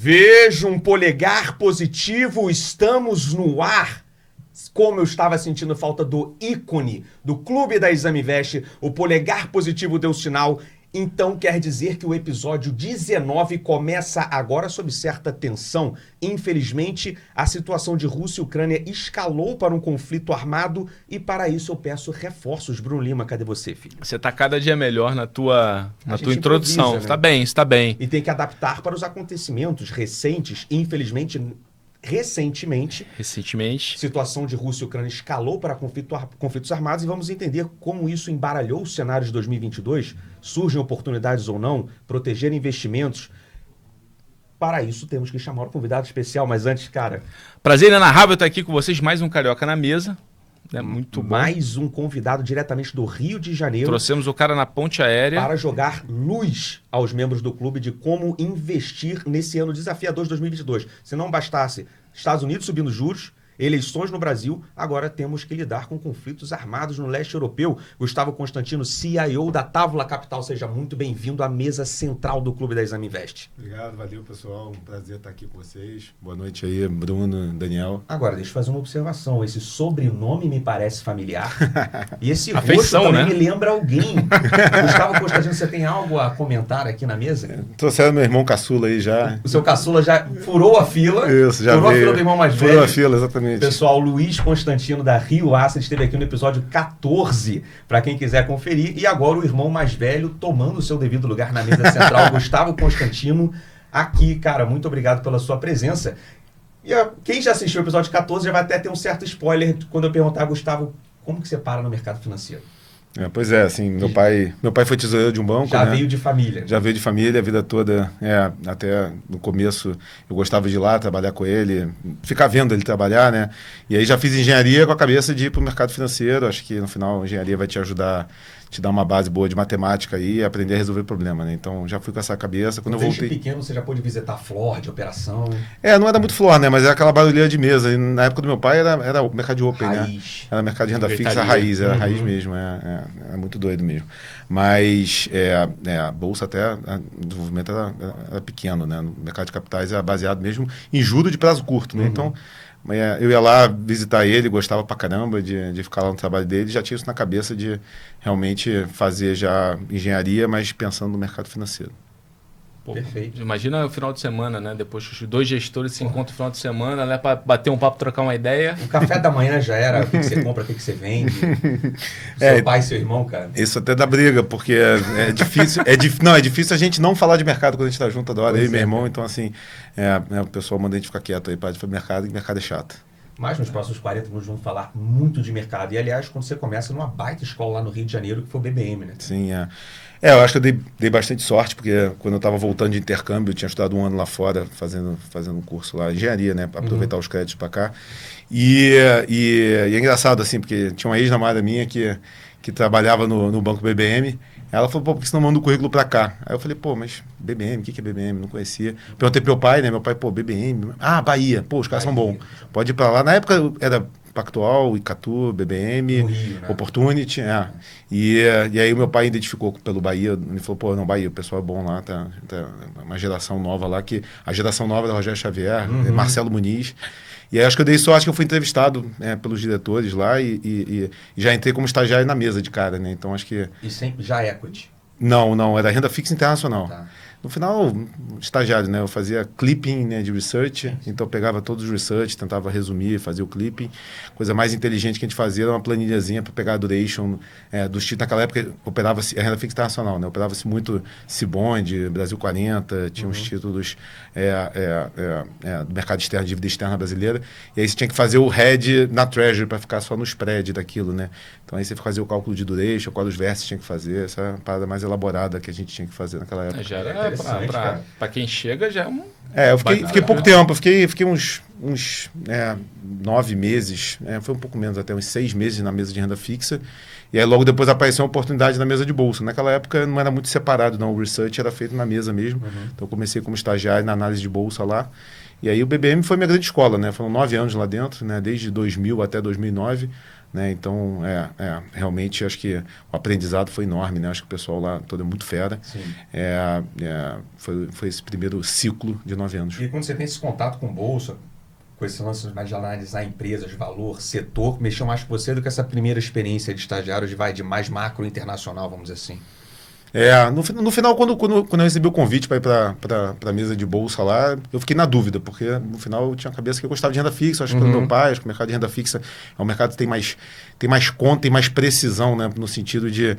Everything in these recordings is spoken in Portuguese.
Vejo um polegar positivo, estamos no ar. Como eu estava sentindo falta do ícone do Clube da Examivest, o polegar positivo deu sinal. Então quer dizer que o episódio 19 começa agora sob certa tensão. Infelizmente, a situação de Rússia e Ucrânia escalou para um conflito armado e para isso eu peço reforços. Bruno Lima, cadê você, filho? Você está cada dia melhor na tua introdução. Né? Está bem, está bem. E tem que adaptar para os acontecimentos recentes. Infelizmente, recentemente, situação de Rússia e Ucrânia escalou para conflitos armados e vamos entender como isso embaralhou o cenário de 2022. Surgem oportunidades ou não, proteger investimentos. Para isso temos que chamar um convidado especial, mas antes, cara... Prazer inenarrável estar aqui com vocês, mais um Carioca na mesa. É muito bom. Mais um convidado diretamente do Rio de Janeiro. Trouxemos o cara na ponte aérea. Para jogar luz aos membros do clube de como investir nesse ano desafiador de 2022. Se não bastasse Estados Unidos subindo juros, eleições no Brasil, agora temos que lidar com conflitos armados no leste europeu. Gustavo Constantino, CIO da Távola Capital, seja muito bem-vindo à mesa central do Clube da Examivest. Obrigado, valeu pessoal, um prazer estar aqui com vocês. Boa noite aí, Bruno, Daniel. Agora, deixa eu fazer uma observação, esse sobrenome me parece familiar e esse Afeição, rosto também né? me lembra alguém. Gustavo Constantino, você tem algo a comentar aqui na mesa? Trouxeram meu irmão caçula aí já. O seu caçula já furou a fila. Isso, já furou veio. A fila do irmão mais velho. Furou a fila, exatamente. Pessoal, Luiz Constantino da Rio Asset esteve aqui no episódio 14, para quem quiser conferir. E agora o irmão mais velho tomando o seu devido lugar na mesa central, Gustavo Constantino, aqui. Cara, muito obrigado pela sua presença. E quem já assistiu o episódio 14 já vai até ter um certo spoiler quando eu perguntar, Gustavo, como que você para no mercado financeiro? Pois é, assim, meu pai foi tesoureiro de um banco, Já né? veio de família. Já veio de família, a vida toda, até no começo eu gostava de ir lá trabalhar com ele, ficar vendo ele trabalhar, né? E aí já fiz engenharia com a cabeça de ir para o mercado financeiro, acho que no final a engenharia vai te ajudar, te dar uma base boa de matemática aí e aprender a resolver problema, né? Então já fui com essa cabeça. Quando eu voltei... Desde pequeno você já pôde visitar flor de operação? Não era muito flor, né? Mas era aquela barulheira de mesa. E na época do meu pai era o mercado de open, raiz, né? Era mercado de renda fixa, raiz, era raiz mesmo. Era muito doido mesmo. Mas a bolsa até, o desenvolvimento era pequeno, né? No mercado de capitais era baseado mesmo em juro de prazo curto, né? Então... eu ia lá visitar ele, gostava pra caramba de ficar lá no trabalho dele, já tinha isso na cabeça de realmente fazer já engenharia, mas pensando no mercado financeiro. Pô, perfeito. Imagina o final de semana, né? Depois os dois gestores se encontram no final de semana, né? Para bater um papo, trocar uma ideia. O café da manhã já era o que você compra, o que você vende. Seu pai e seu irmão, cara. Isso até dá briga, porque é difícil. É difícil a gente não falar de mercado quando a gente está junto toda hora, eu e meu irmão. Então, assim, o pessoal manda a gente ficar quieto aí para de mercado, e mercado é chato. Mas nos próximos 40 minutos vamos falar muito de mercado. E, aliás, quando você começa numa baita escola lá no Rio de Janeiro, que foi o BBM, né? Sim, eu acho que eu dei bastante sorte, porque quando eu estava voltando de intercâmbio, eu tinha estudado um ano lá fora, fazendo um curso lá, engenharia, né? Para aproveitar os créditos para cá. E é engraçado, assim, porque tinha uma ex-namorada minha que trabalhava no banco BBM. Ela falou, por que você não manda o currículo para cá? Aí eu falei, mas BBM, o que é BBM? Não conhecia. Perguntei pro meu pai, né? Meu pai, BBM. Bahia. Os caras são bons. Pode ir para lá. Na época era Pactual, Icatu, BBM, Rio, né? Opportunity. E aí o meu pai identificou pelo Bahia. Ele falou, não, Bahia, o pessoal é bom lá. Tá uma geração nova lá. A geração nova da Rogério Xavier, Marcelo Muniz. E aí acho que eu dei sorte que eu fui entrevistado pelos diretores lá e já entrei como estagiário na mesa de cara, né? Então acho que... E sempre já equity? Não, era renda fixa internacional. Tá. No final, estagiário, né? Eu fazia clipping, né, de research, então eu pegava todos os research, tentava resumir, fazia o clipping. Coisa mais inteligente que a gente fazia era uma planilhazinha para pegar a duration dos títulos. Naquela época operava-se a renda fixa internacional, né? Operava-se muito Cibond, Brasil 40, tinha uns títulos do mercado externo, dívida externa brasileira. E aí você tinha que fazer o hedge na Treasury para ficar só no spread daquilo, né? Então aí você fazia o cálculo de duration, qual dos versos tinha que fazer, essa era a parada mais elaborada que a gente tinha que fazer naquela época. Já era para quem chega, já é um... Eu fiquei pouco tempo, eu fiquei uns 9 meses, foi um pouco menos, até uns 6 meses na mesa de renda fixa. E aí logo depois apareceu uma oportunidade na mesa de bolsa. Naquela época não era muito separado, não. O research era feito na mesa mesmo. Então eu comecei como estagiário na análise de bolsa lá. E aí o BBM foi minha grande escola, né? Foram 9 anos lá dentro, né? Desde 2000 até 2009. né? Então, realmente, acho que o aprendizado foi enorme, né? Acho que o pessoal lá todo é muito fera. Foi esse primeiro ciclo de 9 anos. E quando você tem esse contato com bolsa, com esse lance mais de analisar empresas, valor, setor, mexeu mais com você do que essa primeira experiência de estagiário de mais macro internacional, vamos dizer assim? No final, quando eu recebi o convite para ir para a mesa de bolsa lá, eu fiquei na dúvida, porque no final eu tinha a cabeça que eu gostava de renda fixa, acho que pelo meu pai, acho que o mercado de renda fixa é um mercado que tem mais conta e mais precisão, né? No sentido de,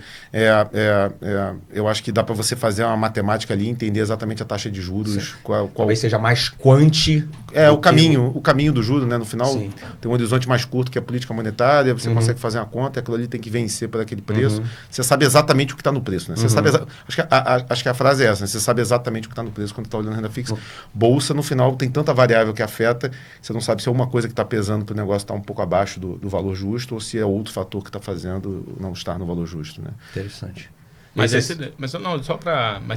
eu acho que dá para você fazer uma matemática ali e entender exatamente a taxa de juros. Talvez seja mais quanti. O caminho do juro, né? No final tem um horizonte mais curto que a política monetária, você consegue fazer uma conta, aquilo ali tem que vencer por aquele preço. Você sabe exatamente o que está no preço, né? Você acho que a frase é essa, né? Você sabe exatamente o que está no preço quando está olhando renda fixa. Bolsa, no final, tem tanta variável que afeta, você não sabe se é uma coisa que está pesando para o negócio estar um pouco abaixo do valor justo ou se é outro fator que está fazendo não estar no valor justo, né? Interessante. Mas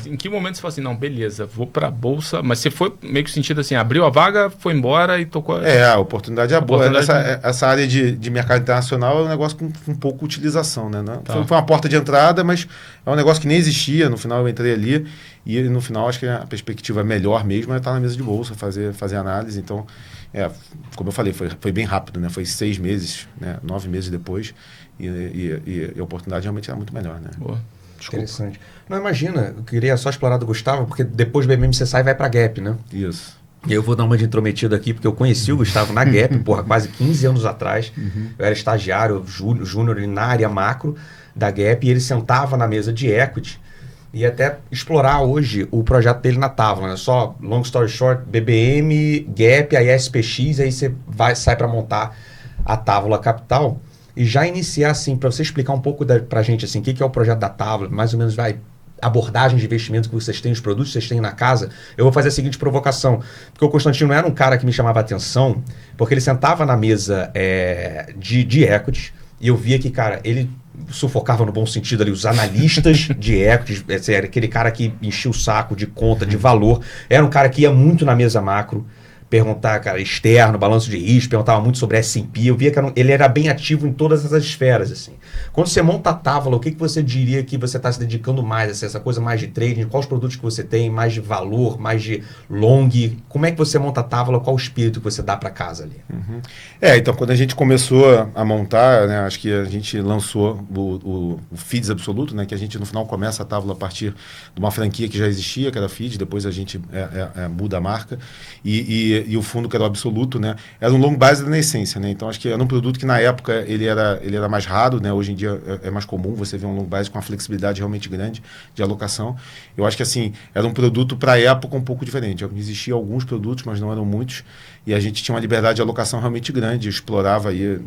em que momento você falou assim, não, beleza, vou para a bolsa, mas você foi meio que sentido assim, abriu a vaga, foi embora e tocou... A oportunidade é boa. Essa área de mercado internacional é um negócio com pouca utilização, né? Foi uma porta de entrada, mas é um negócio que nem existia. No final eu entrei ali e no final acho que a perspectiva melhor mesmo é estar na mesa de bolsa, fazer análise. Então, como eu falei, foi bem rápido, né? Foi 6 meses, né? 9 meses depois e a oportunidade realmente era muito melhor, né? Boa. Desculpa. Interessante. Não, imagina, eu queria só explorar do Gustavo, porque depois do BMM você sai e vai pra Gap, né? Isso. E eu vou dar uma de intrometido aqui, porque eu conheci o Gustavo na Gap, quase 15 anos atrás. Eu era estagiário, júnior na área macro da Gap, e ele sentava na mesa de equity e até explorar hoje o projeto dele na Távola, né? Só, long story short, BBM, Gap, aí SPX, aí você sai para montar a Távola Capital. E já iniciar, assim, para você explicar um pouco pra gente, assim, o que é o projeto da Távola, mais ou menos abordagem de investimento que vocês têm, os produtos que vocês têm na casa, eu vou fazer a seguinte provocação. Porque o Constantino não era um cara que me chamava a atenção, porque ele sentava na mesa de equities e eu via que, cara, ele sufocava no bom sentido ali os analistas de equities, era aquele cara que enchia o saco de conta, de valor, era um cara que ia muito na mesa macro, perguntar, cara, externo, balanço de risco, perguntava muito sobre S&P, eu via que ele era bem ativo em todas essas esferas, assim. Quando você monta a Távola, o que você diria que você está se dedicando mais, assim, essa coisa mais de trading, quais os produtos que você tem, mais de valor, mais de long, como é que você monta a Távola, qual o espírito que você dá para casa ali? Então, quando a gente começou a montar, né, acho que a gente lançou o FIDS Absoluto, né, que a gente no final começa a Távola a partir de uma franquia que já existia, que era a FIDS, depois a gente muda a marca, e o fundo que era o Absoluto, né, era um long base na essência, né, então acho que era um produto que na época ele era mais raro, né, hoje em dia é mais comum você ver um long base com uma flexibilidade realmente grande de alocação. Eu acho que assim, era um produto para a época um pouco diferente, existiam alguns produtos, mas não eram muitos, e a gente tinha uma liberdade de alocação realmente grande, explorava aí,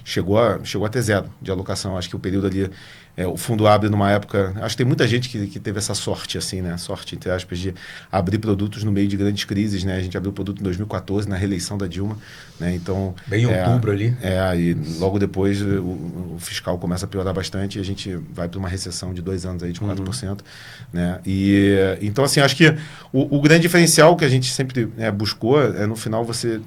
chegou a ter 0 de alocação, acho que o período ali, o fundo abre numa época, acho que tem muita gente que teve essa sorte, assim, né, sorte, entre aspas, de abrir produtos no meio de grandes crises, né, a gente abriu o produto em 2014, na reeleição da Dilma, né, então... Bem em outubro ali. E logo depois o fiscal começa a piorar bastante e a gente vai para uma recessão de 2 anos aí de 4%, né, e então, assim, acho que o grande diferencial que a gente sempre buscou no final você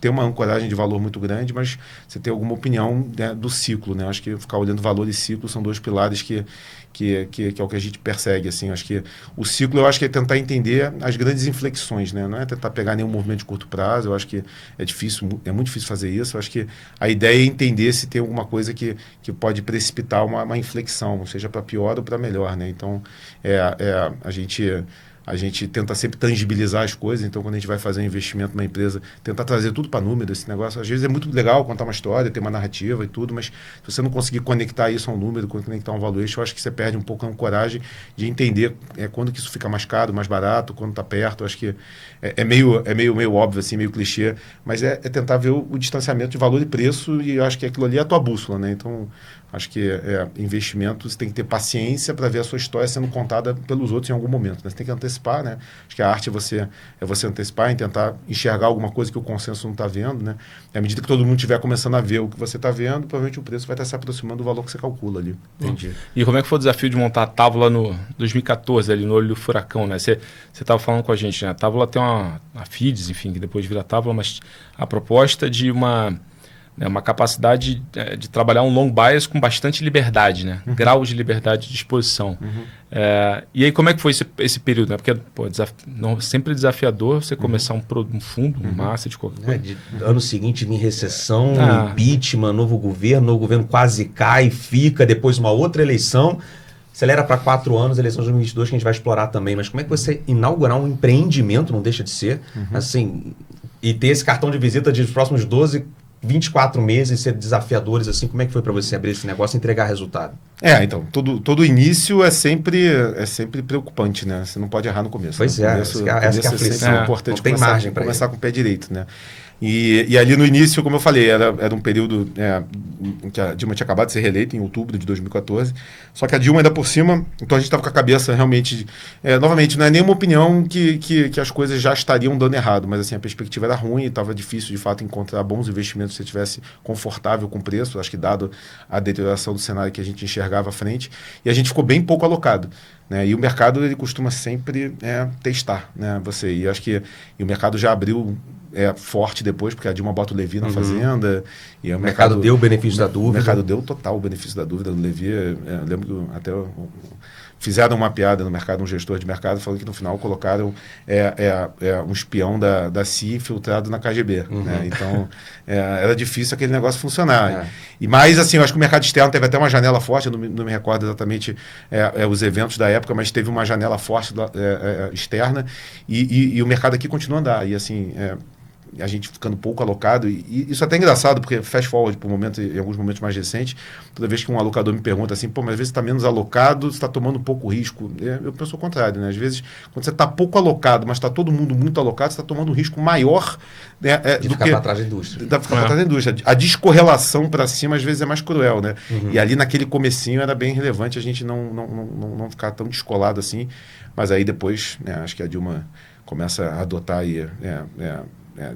ter uma ancoragem de valor muito grande, mas você ter alguma opinião, né, do ciclo, né, acho que ficar olhando valor e ciclo são 2 pilares que é o que a gente persegue, assim, acho que o ciclo, eu acho que é tentar entender as grandes inflexões, né, não é tentar pegar nenhum movimento de curto prazo, eu acho que é muito difícil fazer isso, eu acho que a ideia é entender se tem alguma coisa que pode precipitar uma inflexão, seja para pior ou para melhor, né, então a gente tenta sempre tangibilizar as coisas, então quando a gente vai fazer um investimento numa empresa, tentar trazer tudo para número, esse negócio, às vezes é muito legal contar uma história, ter uma narrativa e tudo, mas se você não conseguir conectar isso a um número, conectar a um valuation, eu acho que você perde um pouco a coragem de entender quando que isso fica mais caro, mais barato, quando está perto, eu acho que é meio óbvio, assim, meio clichê, mas é tentar ver o distanciamento de valor e preço, e eu acho que aquilo ali é a tua bússola, né, então... Acho que investimento, você tem que ter paciência para ver a sua história sendo contada pelos outros em algum momento, né? Você tem que antecipar, né? Acho que a arte é você antecipar e tentar enxergar alguma coisa que o consenso não está vendo, né? E à medida que todo mundo estiver começando a ver o que você está vendo, provavelmente o preço vai estar se aproximando do valor que você calcula ali. Entendi. E como é que foi o desafio de montar a Távola no 2014, ali no olho do furacão, né? Você estava falando com a gente, né? A Távola tem a FIDS, enfim, que depois vira a Távola, mas a proposta de uma né, uma capacidade de trabalhar um long bias com bastante liberdade, né? Graus de liberdade de exposição. E aí, como é que foi esse período? Né? Porque sempre desafiador você começar um fundo, massa de qualquer coisa. Ano seguinte vem recessão, impeachment, novo governo quase cai, fica, depois uma outra eleição. Acelera para 4 anos, eleição de 2022, que a gente vai explorar também. Mas como é que você inaugurar um empreendimento, não deixa de ser, assim, e ter esse cartão de visita de próximos 12, 24 meses, ser desafiadores, assim, como é que foi para você abrir esse negócio e entregar resultado? Então, todo início é sempre preocupante, né? Você não pode errar no começo. Pois né? Essa que é a aflição. É importante não tem margem para começar com o pé direito, né? E ali no início, como eu falei, era um período que a Dilma tinha acabado de ser reeleita em outubro de 2014, só que a Dilma ainda por cima, então a gente estava com a cabeça realmente, novamente, não é nenhuma opinião que as coisas já estariam dando errado, mas assim, a perspectiva era ruim e estava difícil de fato encontrar bons investimentos se você estivesse confortável com o preço, acho que dado a deterioração do cenário que a gente enxergava à frente, e a gente ficou bem pouco alocado. Né? E o mercado ele costuma sempre testar, né? E acho que o mercado já abriu forte depois, porque a Dilma bota o Levi na fazenda. E o mercado deu o benefício da dúvida. O mercado deu total o benefício da dúvida do Levi. Eu lembro que até fizeram uma piada no mercado, um gestor de mercado, falando que no final colocaram um espião da CIA infiltrado na KGB. Né? Então, era difícil aquele negócio funcionar. Mas, assim, eu acho que o mercado externo teve até uma janela forte, eu não me recordo exatamente os eventos da época, mas teve uma janela forte externa e o mercado aqui continua a andar. E, assim, a gente ficando pouco alocado, e isso é até engraçado, porque fast forward por momento, em alguns momentos mais recentes, toda vez que um alocador me pergunta assim, mas às vezes você está menos alocado, você está tomando pouco risco. Eu penso o contrário, né? Às vezes, quando você está pouco alocado, mas está todo mundo muito alocado, você está tomando um risco maior de ficar para trás da indústria. Ficar para trás da indústria. A descorrelação para cima, às vezes, é mais cruel, né? E ali naquele comecinho era bem relevante a gente não ficar tão descolado assim, mas aí depois, né, acho que a Dilma começa a adotar aí,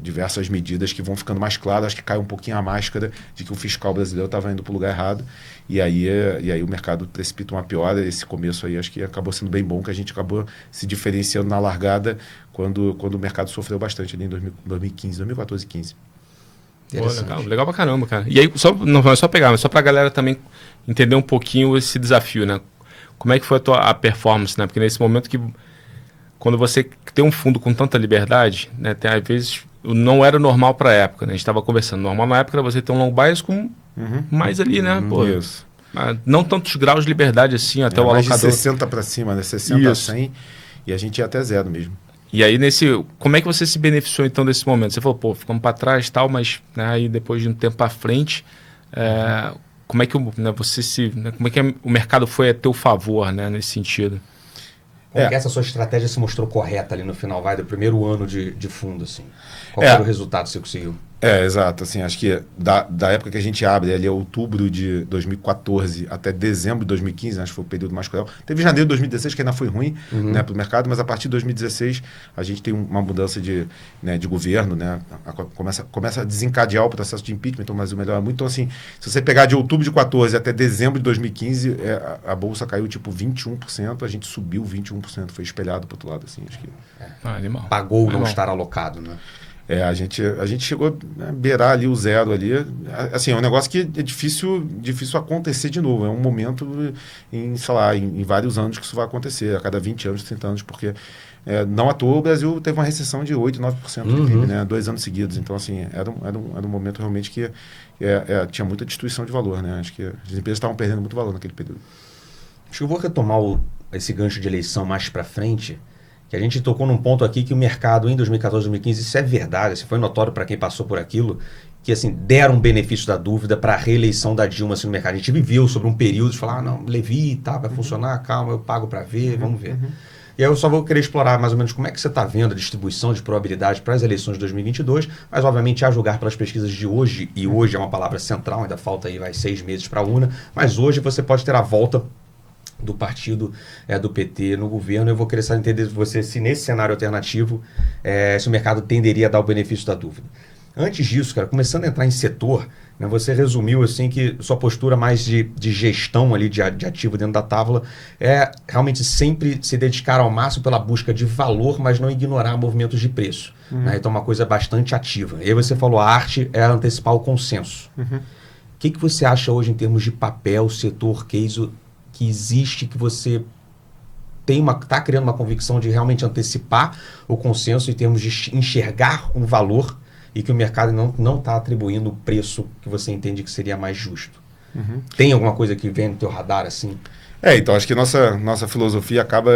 diversas medidas que vão ficando mais claras, acho que cai um pouquinho a máscara de que o fiscal brasileiro estava indo para o lugar errado, e aí o mercado precipita uma piora. Esse começo aí acho que acabou sendo bem bom, que a gente acabou se diferenciando na largada quando o mercado sofreu bastante ali em 2015, 2014 e 15. Legal pra caramba, cara. E aí, não é só pegar, mas só pra galera também entender um pouquinho esse desafio, né? Como é que foi a performance, né? Porque nesse momento que, quando você tem um fundo com tanta liberdade, né? Às vezes não era normal para a época, né? A gente estava conversando. Normal na época era você ter um long bias com mais ali, né? Isso. Não tantos graus de liberdade assim, até o mais alocador. De 60 para cima, né? 60 a 100, e a gente ia até 0 mesmo. E aí, como é que você se beneficiou então desse momento? Você falou, ficamos para trás e tal, mas né, aí depois de um tempo para frente, como é que como é que o mercado foi a teu favor, né, nesse sentido? Como que essa sua estratégia se mostrou correta ali no final, do primeiro ano de fundo, assim? Qual foi o resultado que você conseguiu? Exato. Assim, acho que da época que a gente abre, ali é outubro de 2014 até dezembro de 2015, acho que foi o período mais cruel. Teve janeiro de 2016, que ainda foi ruim né, para o mercado, mas a partir de 2016 a gente tem uma mudança de governo, né? Começa a desencadear o processo de impeachment, então o Brasil melhora muito. Então, assim, se você pegar de outubro de 2014 até dezembro de 2015, a bolsa caiu tipo 21%, a gente subiu 21%, foi espelhado para o outro lado. Assim, acho que animal. Pagou não estar alocado, né? A gente chegou a beirar ali o 0 ali. Assim, é um negócio que é difícil acontecer de novo. É um momento em vários anos que isso vai acontecer, a cada 20 anos, 30 anos, porque não à toa o Brasil teve uma recessão de 8%, 9% do PIB, né? 2 anos seguidos. Então, assim, era um momento realmente que tinha muita destruição de valor, né? Acho que as empresas estavam perdendo muito valor naquele período. Acho que eu vou retomar esse gancho de eleição mais para frente, que a gente tocou num ponto aqui que o mercado em 2014, 2015, isso é verdade, isso foi notório para quem passou por aquilo, que assim, deram um benefício da dúvida para a reeleição da Dilma assim, no mercado. A gente viveu sobre um período de falar, não, Levi, vai funcionar, calma, eu pago para ver, vamos ver. E aí eu só vou querer explorar mais ou menos como é que você está vendo a distribuição de probabilidade para as eleições de 2022, mas obviamente a julgar pelas pesquisas de hoje, e hoje é uma palavra central, ainda falta aí 6 meses para a urna, mas hoje você pode ter a volta do partido do PT no governo. Eu vou querer entender de você se nesse cenário alternativo se o mercado tenderia a dar o benefício da dúvida. Antes disso, cara, começando a entrar em setor, Você resumiu assim que sua postura mais de gestão ali de ativo dentro da Távola é realmente sempre se dedicar ao máximo pela busca de valor, mas não ignorar movimentos de preço. Né? Então, uma coisa bastante ativa. E aí você falou, a arte é antecipar o consenso. O que você acha hoje em termos de papel, setor, case, que existe, que você está criando uma convicção de realmente antecipar o consenso em termos de enxergar um valor e que o mercado não está atribuindo o preço que você entende que seria mais justo? Tem alguma coisa que vem no teu radar assim? Então acho que nossa filosofia acaba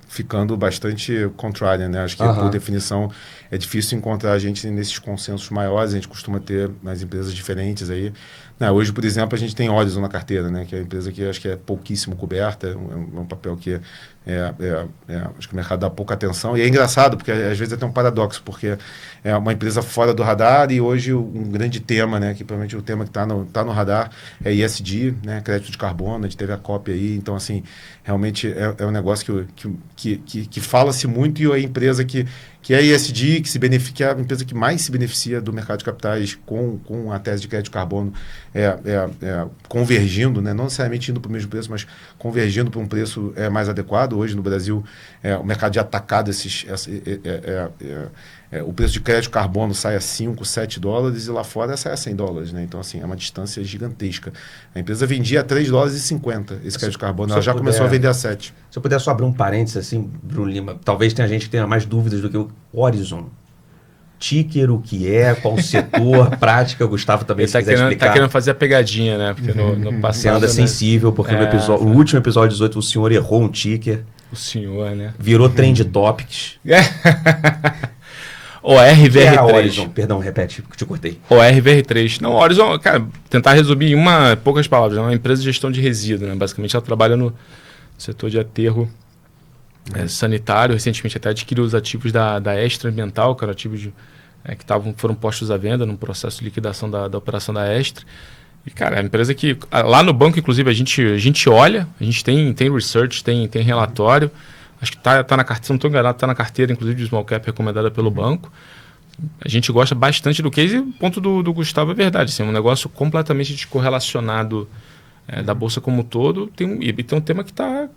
ficando bastante contrária, né? Acho que por definição é difícil encontrar a gente nesses consensos maiores, a gente costuma ter nas empresas diferentes aí. Hoje, por exemplo, a gente tem Horizon na carteira, né? Que é uma empresa que acho que é pouquíssimo coberta, é um papel que acho que o mercado dá pouca atenção. E é engraçado, porque às vezes é até um paradoxo, porque é uma empresa fora do radar e hoje um grande tema, né? Que provavelmente o tema que está no radar é ESG, né? Crédito de carbono, a gente teve a COP aí. Então, assim, realmente é um negócio que fala-se muito e é a empresa que é ESG, que é a empresa que mais se beneficia do mercado de capitais com a tese de crédito de carbono convergindo, né? Não necessariamente indo para o mesmo preço, mas convergindo para um preço mais adequado. Hoje no Brasil, o mercado de atacado, o preço de crédito de carbono sai a 5, 7 dólares e lá fora sai a 100 dólares. Né? Então, assim, é uma distância gigantesca. A empresa vendia a 3 dólares e 50 esse crédito de carbono. Ela já começou a vender a 7. Se eu puder só abrir um parênteses, assim, Bruno Lima, talvez tenha gente que tenha mais dúvidas do que o Horizon. Ticker, o que é, qual o setor, prática, o Gustavo também se quiser explicar. Tá querendo fazer a pegadinha, né? Porque no passado... Você anda sensível, porque no último episódio 18 o senhor errou um ticker. O senhor, né? Virou Trend Topics. ORVR3. Horizon, perdão, repete, que te cortei. ORVR3. Não, Horizon, cara, tentar resumir em poucas palavras, é uma empresa de gestão de resíduo, né? Basicamente ela trabalha no setor de aterro sanitário. Recentemente até adquiriu os ativos da Extra Ambiental, que eram ativos que foram postos à venda num processo de liquidação da operação da Extra. E, cara, é uma empresa que lá no banco, inclusive, a gente olha, a gente tem research, tem relatório. Acho que tá na carteira, se não estou enganado, está na carteira, inclusive, de small cap recomendada pelo banco. A gente gosta bastante do case e o ponto do Gustavo é verdade. Assim, é um negócio completamente descorrelacionado da Bolsa como um todo. Tem um tema que está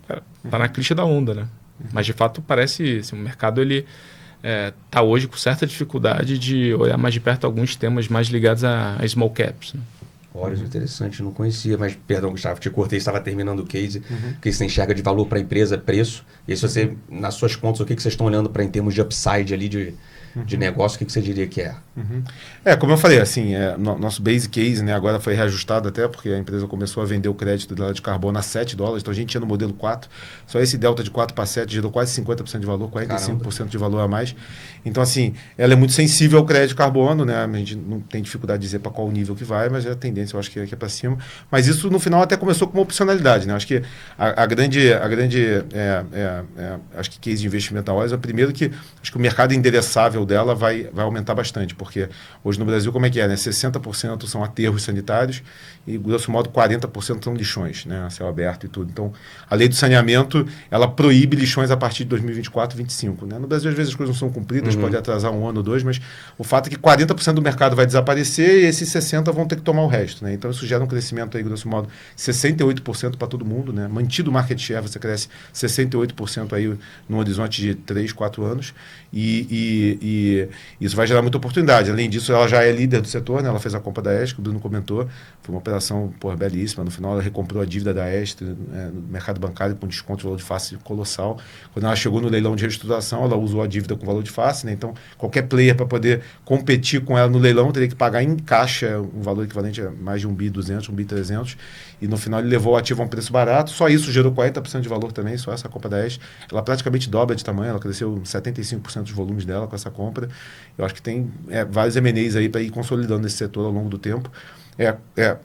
na crista da onda, né? Mas, de fato, parece... Assim, o mercado ele está hoje com certa dificuldade de olhar mais de perto alguns temas mais ligados a small caps, né? Horizon, interessante, não conhecia, mas, perdão, Gustavo, te cortei, estava terminando o case, que você enxerga de valor para a empresa, preço, e se você, nas suas contas, o que vocês estão olhando para em termos de upside ali, de negócio, o que você diria que é? Como eu falei, assim, nosso base case, né, agora foi reajustado até porque a empresa começou a vender o crédito dela de carbono a 7 dólares, então a gente tinha no modelo 4, só esse delta de 4 para 7 gerou quase 50% de valor, 45% de valor a mais. Então, assim, ela é muito sensível ao crédito de carbono, né, a gente não tem dificuldade de dizer para qual nível que vai, mas a tendência eu acho que é para cima. Mas isso, no final, até começou com uma opcionalidade, né, acho que a grande acho que case de investimento da Horizon é primeiro que acho que o mercado endereçável dela vai aumentar bastante, porque hoje no Brasil, como é que é, né? 60% são aterros sanitários e, grosso modo, 40% são lixões, né? A céu aberto e tudo. Então, a lei do saneamento, ela proíbe lixões a partir de 2024, 2025. Né? No Brasil, às vezes, as coisas não são cumpridas, pode atrasar um ano ou dois, mas o fato é que 40% do mercado vai desaparecer e esses 60% vão ter que tomar o resto. Né? Então, isso gera um crescimento, aí, grosso modo, 68% para todo mundo. Né? Mantido o market share, você cresce 68% aí no horizonte de 3, 4 anos. E isso vai gerar muita oportunidade. Além disso, ela já é líder do setor, né? Ela fez a compra da Extra, o Bruno comentou, foi uma operação belíssima. No final, ela recomprou a dívida da Extra no mercado bancário com desconto de valor de face colossal. Quando ela chegou no leilão de reestruturação, ela usou a dívida com valor de face, né? Então, qualquer player para poder competir com ela no leilão teria que pagar em caixa um valor equivalente a mais de 1.200, 1.300, e no final ele levou o ativo a um preço barato. Só isso gerou 40% de valor também, só essa compra da Extra. Ela praticamente dobra de tamanho, ela cresceu 75% dos volumes dela com essa compra. Eu acho que tem vários M&As aí para ir consolidando esse setor ao longo do tempo.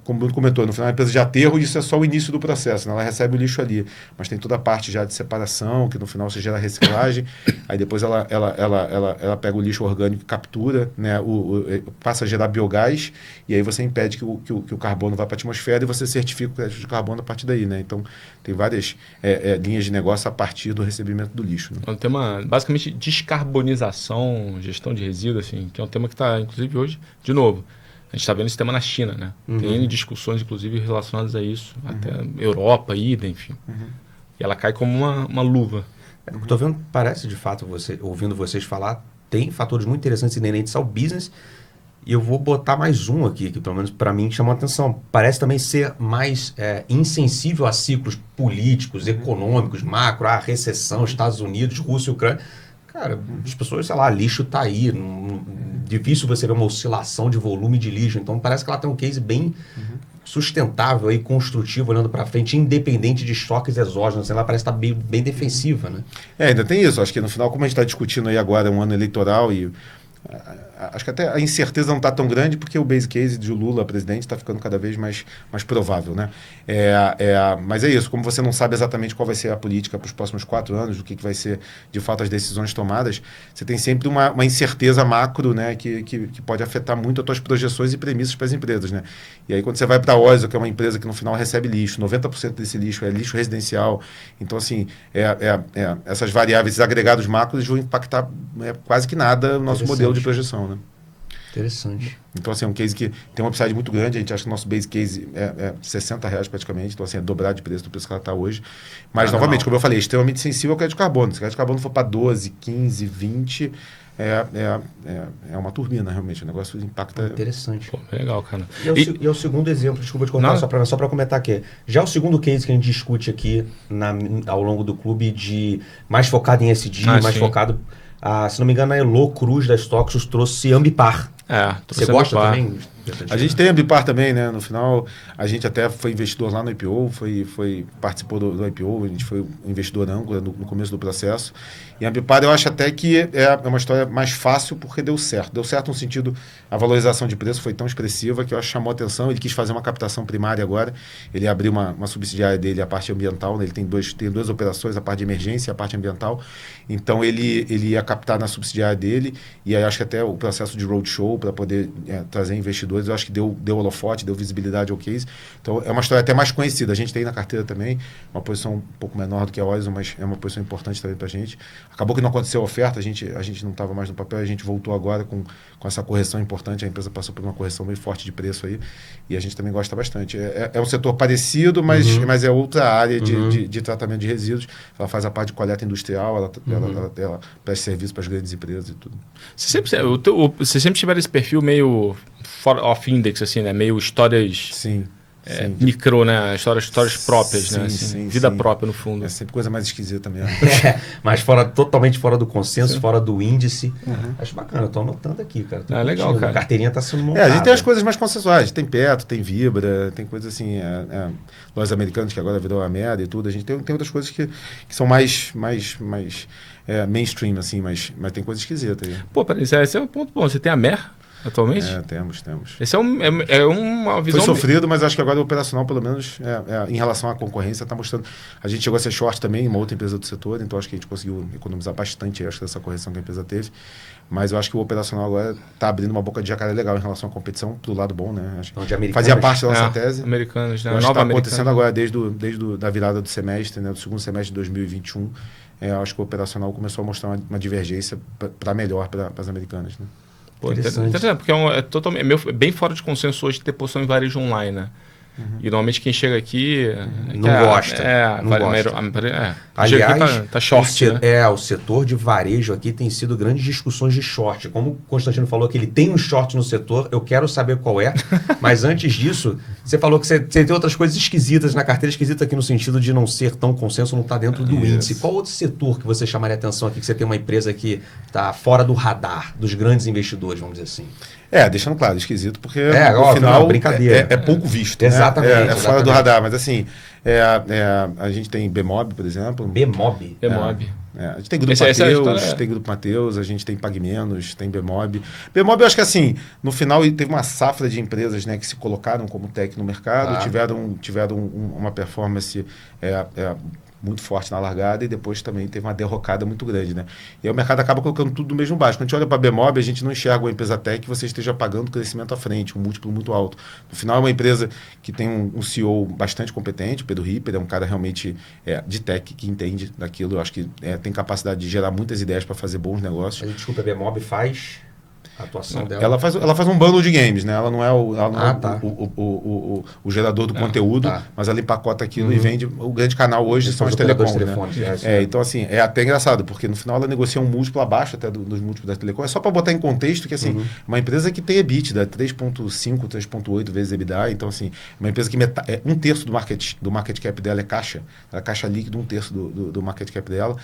Como o Bruno comentou, no final é uma empresa de aterro e isso é só o início do processo, né? Ela recebe o lixo ali, mas tem toda a parte já de separação, que no final você gera reciclagem, aí depois ela pega o lixo orgânico e captura, né? Passa a gerar biogás, e aí você impede que o carbono vá para a atmosfera e você certifica o crédito de carbono a partir daí, né? Então tem várias linhas de negócio a partir do recebimento do lixo. Né? É um tema, basicamente, descarbonização, gestão de resíduos, assim, que é um tema que está, inclusive, hoje, de novo, A gente está vendo esse tema na China, né? Uhum. Tem discussões, inclusive, relacionadas a isso. Até Europa, ida, enfim. E ela cai como uma luva. Estou vendo, parece de fato, ouvindo vocês falar, tem fatores muito interessantes inerentes ao business. E eu vou botar mais um aqui, que pelo menos para mim chamou a atenção. Parece também ser mais insensível a ciclos políticos, econômicos, macro, a recessão, Estados Unidos, Rússia e Ucrânia. Cara, as pessoas, sei lá, lixo tá aí. Difícil você ver uma oscilação de volume de lixo. Então parece que ela tem um case bem sustentável e construtivo, olhando para frente, independente de choques exógenos. Ela parece estar bem defensiva, né? Ainda tem isso. Acho que no final, como a gente está discutindo aí agora, um ano eleitoral e... acho que até a incerteza não está tão grande porque o base case de Lula, presidente, está ficando cada vez mais provável, né? Mas é isso, como você não sabe exatamente qual vai ser a política para os próximos 4 anos, o que vai ser de fato as decisões tomadas, você tem sempre uma incerteza macro, né, que pode afetar muito as suas projeções e premissas para as empresas, né? E aí quando você vai para a Oizo, que é uma empresa que no final recebe lixo, 90% desse lixo é lixo residencial, então assim, essas variáveis, esses agregados macros vão impactar quase que nada o nosso modelo de projeção, né? Interessante. Então, assim, é um case que tem uma upside muito grande. A gente acha que o nosso base case é R$60 praticamente. Então, assim, é dobrar de preço do preço que ela está hoje. Mas, novamente, como eu falei, é extremamente sensível ao crédito de carbono. Se o crédito de carbono for para 12, 15, 20, é uma turbina, realmente. O negócio impacta... Interessante. Pô, legal, cara. E é o segundo exemplo, desculpa te cortar, só para comentar aqui. Já é o segundo case que a gente discute aqui ao longo do clube, mais focado em SD, mais focado... se não me engano, a Elo Cruz da Stoxos trouxe Ambipar. Você gosta também? A gente tem Ambipar também, né? No final, a gente até foi investidor lá no IPO, participou do IPO, a gente foi investidor âncora no começo do processo. E a Ambipar eu acho até que é uma história mais fácil porque deu certo. Deu certo no sentido, a valorização de preço foi tão expressiva que eu acho que chamou a atenção. Ele quis fazer uma captação primária agora. Ele abriu uma subsidiária dele, a parte ambiental, né? Ele tem duas operações, a parte de emergência e a parte ambiental. Então, ele ia captar na subsidiária dele. E aí acho que até o processo de roadshow para poder trazer investidores, eu acho que deu holofote, deu visibilidade ao case. Então, é uma história até mais conhecida. A gente tem na carteira também uma posição um pouco menor do que a Oizo, mas é uma posição importante também para a gente. Acabou que não aconteceu a oferta, a gente não estava mais no papel, a gente voltou agora com essa correção importante. A empresa passou por uma correção bem forte de preço aí e a gente também gosta bastante. É um setor parecido, mas é outra área de tratamento de resíduos. Ela faz a parte de coleta industrial, ela presta serviço para as grandes empresas e tudo. Você sempre tiver esse perfil meio off-index, assim, né? Meio histórias... Sim. Micro, né? Histórias próprias, sim, né? Assim, sim, vida sim. própria, no fundo. É sempre coisa mais esquisita mesmo. Mas totalmente fora do consenso, fora do índice. Acho bacana, eu tô anotando aqui, cara. Legal, cara. A carteirinha tá sendo montada. A gente tem as coisas mais consensuais. Tem Petro, tem Vibra, tem coisas assim... Lojas Americanas, que agora virou a merda e tudo. A gente tem outras coisas que são mais mainstream, assim, mas tem coisa esquisita aí. Pô, peraí, esse é um ponto bom. Você tem a Mer atualmente? Temos. Esse é uma visão... Foi sofrido, mas acho que agora o operacional, pelo menos, em relação à concorrência, está mostrando... A gente chegou a ser short também em uma outra empresa do setor, então acho que a gente conseguiu economizar bastante, acho que dessa correção que a empresa teve. Mas eu acho que o operacional agora está abrindo uma boca de jacaré legal em relação à competição, pro lado bom, né? Acho que fazia parte da nossa tese. Americanas, né? Eu acho que está acontecendo agora desde a virada do semestre, né? Do segundo semestre de 2021. Acho que o operacional começou a mostrar uma divergência para melhor para as americanas, né? Pô, interessante, porque é bem fora de consenso hoje ter posição em varejo online, né? E normalmente quem chega aqui... Não gosta. Aliás, tá short, né? O setor de varejo aqui tem sido grandes discussões de short. Como o Constantino falou que ele tem um short no setor, eu quero saber qual é. Mas antes disso, você falou que você tem outras coisas esquisitas na carteira, esquisita aqui no sentido de não ser tão consenso, não estar dentro do índice. Qual outro setor que você chamaria atenção aqui, que você tem uma empresa que está fora do radar dos grandes investidores, vamos dizer assim? Deixando claro, esquisito, porque no óbvio, final brincadeira. É pouco visto. Exatamente. Né? Fora do radar, mas assim, a gente tem Bemob, por exemplo. Bemob. A gente tem Grupo Mateus, a gente tem PagMenos, tem Bemob. Bemob, eu acho que assim, no final teve uma safra de empresas, né, que se colocaram como tech no mercado, tiveram uma performance muito forte na largada e depois também teve uma derrocada muito grande, né? E aí o mercado acaba colocando tudo no mesmo baixo. Quando a gente olha para a Bemob, a gente não enxerga uma empresa tech que você esteja pagando crescimento à frente, um múltiplo muito alto. No final é uma empresa que tem um CEO bastante competente, o Pedro Ripper, é um cara realmente de tech que entende daquilo. Eu acho que tem capacidade de gerar muitas ideias para fazer bons negócios. Mas, desculpa, a Bemob faz... A atuação dela. Ela faz um bundle de games, né? Ela não é tá. o gerador do conteúdo, mas ela empacota aquilo e vende. O grande canal hoje são as telecoms, né? Então, assim, é até engraçado, porque no final ela negocia um múltiplo abaixo até dos múltiplos da telecom. É só para botar em contexto que, assim, uma empresa que tem EBITDA, 3,5, 3,8 vezes EBITDA. Então, assim, uma empresa que um terço do market cap dela é caixa. Ela é caixa líquida, um terço do market cap dela.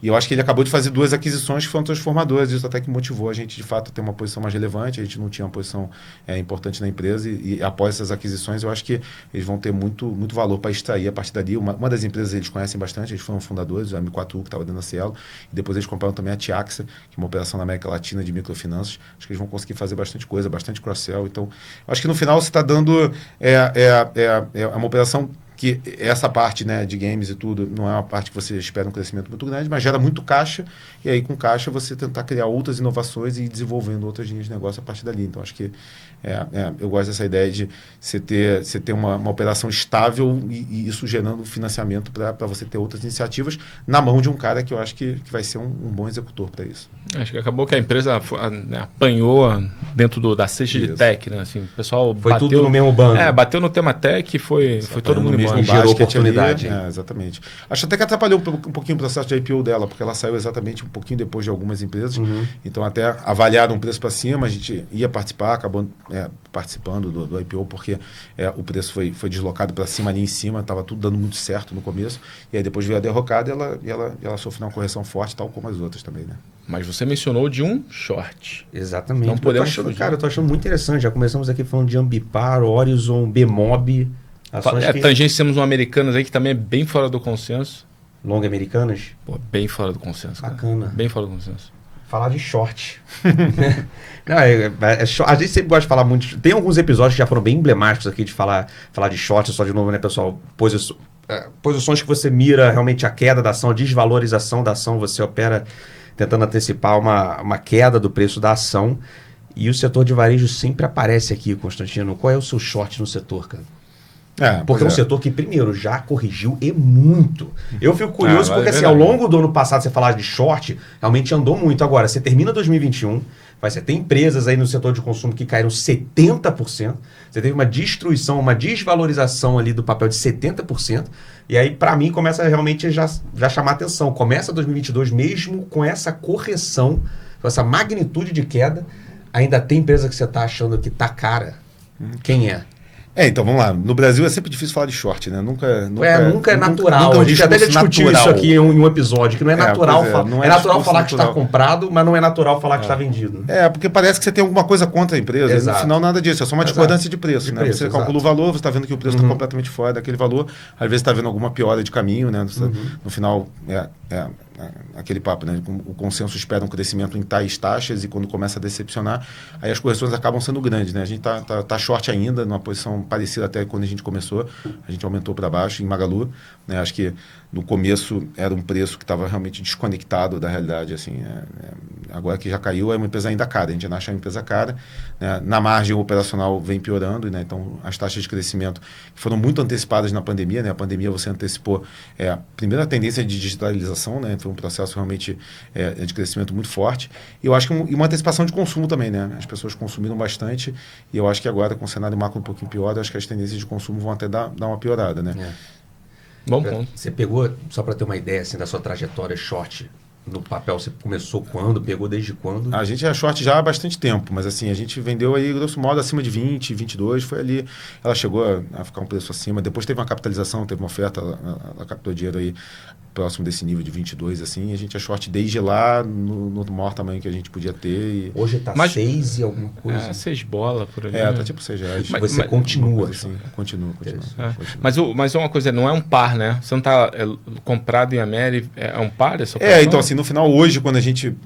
E eu acho que ele acabou de fazer 2 aquisições que foram transformadoras. Isso até que motivou a gente, de fato, a ter uma posição mais relevante. A gente não tinha uma posição importante na empresa. E após essas aquisições, eu acho que eles vão ter muito valor para extrair a partir dali. Uma das empresas eles conhecem bastante. Eles foram fundadores, a M4U, que estava dentro da Cielo. E depois eles compraram também a Tiaxa, que é uma operação na América Latina de microfinanças. Acho que eles vão conseguir fazer bastante coisa, bastante cross-sell. Então, eu acho que no final você está dando... É uma operação que essa parte, né, de games e tudo não é uma parte que você espera um crescimento muito grande, mas gera muito caixa, e aí com caixa você tentar criar outras inovações e ir desenvolvendo outras linhas de negócio a partir dali. Então acho que eu gosto dessa ideia de você ter uma operação estável e isso gerando financiamento para você ter outras iniciativas na mão de um cara que eu acho que vai ser um bom executor para isso. Acho que acabou que a empresa apanhou dentro da cesta de tech, né? Assim, o pessoal foi bateu, tudo no mesmo bando. Bateu no tema tech e foi todo mundo embora. Gerou oportunidade. Exatamente. Acho até que atrapalhou um pouquinho o processo de IPO dela, porque ela saiu exatamente um pouquinho depois de algumas empresas. Então até avaliaram um preço para cima, a gente ia participar, acabou participando do IPO, porque o preço foi deslocado para cima ali em cima, estava tudo dando muito certo no começo, e aí depois veio a derrocada e ela sofreu uma correção forte, tal como as outras também, né? Mas você mencionou de um short. Exatamente. Não podemos eu tô achando muito interessante. Já começamos aqui falando de Ambipar, Horizon, Bmob. Tangente, temos um Americanas aí que também é bem fora do consenso. Long Americanas? Pô, bem fora do consenso. Bacana. Cara. Bem fora do consenso. Falar de short. Não, a gente sempre gosta de falar muito. Tem alguns episódios que já foram bem emblemáticos aqui de falar de short, só de novo, né, pessoal? Posições que você mira realmente a queda da ação, a desvalorização da ação, você opera tentando antecipar uma queda do preço da ação. E o setor de varejo sempre aparece aqui, Constantino. Qual é o seu short no setor, cara? Porque é um setor que, primeiro, já corrigiu e muito. Eu fico curioso porque, assim, ao longo do ano passado, você falar de short, realmente andou muito. Agora, você termina 2021, você tem empresas aí no setor de consumo que caíram 70%. Você teve uma destruição, uma desvalorização ali do papel de 70%. E aí, para mim, começa realmente já chamar atenção. Começa 2022, mesmo com essa correção, com essa magnitude de queda, ainda tem empresa que você está achando que está cara. Quem é? Então vamos lá. No Brasil é sempre difícil falar de short, né? Nunca é natural. A gente até já discutiu isso aqui em um episódio, que não é natural natural falar que está comprado, mas não é natural falar que está vendido. Porque parece que você tem alguma coisa contra a empresa. Exato. E no final nada disso, é só uma discordância de preço. Né? Você calcula o valor, você está vendo que o preço está completamente fora daquele valor. Às vezes está vendo alguma piora de caminho, né? No final aquele papo, né? O consenso espera um crescimento em tais taxas e quando começa a decepcionar, aí as correções acabam sendo grandes, né? A gente tá short ainda, numa posição parecida até quando a gente começou, a gente aumentou para baixo em Magalu, né? Acho que no começo era um preço que estava realmente desconectado da realidade, assim, agora que já caiu é uma empresa ainda cara, a gente ainda acha uma empresa cara, né? Na margem operacional vem piorando, né? Então as taxas de crescimento foram muito antecipadas na pandemia, né? A pandemia você antecipou primeiro a tendência de digitalização, né? Foi um processo realmente de crescimento muito forte. E eu acho que uma antecipação de consumo também, né? As pessoas consumiram bastante e eu acho que agora, com o cenário macro um pouquinho pior, eu acho que as tendências de consumo vão até dar uma piorada, né? Bom ponto. Você pegou, só para ter uma ideia assim, da sua trajetória short no papel, você começou quando? Pegou desde quando? A gente é short já há bastante tempo, mas assim, a gente vendeu aí, grosso modo, acima de 20, 22, foi ali, ela chegou a ficar um preço acima, depois teve uma capitalização, teve uma oferta, ela captou dinheiro aí próximo desse nível de 22, assim, e a gente é short desde lá, no maior tamanho que a gente podia ter. E... Hoje tá 6 e alguma coisa. 6 bola por ali. Tá tipo 6 reais. Mas você continua. Assim, continua. Mas uma coisa, não é um par, né? Você não tá comprado em América, é um par essa então assim, no final, hoje,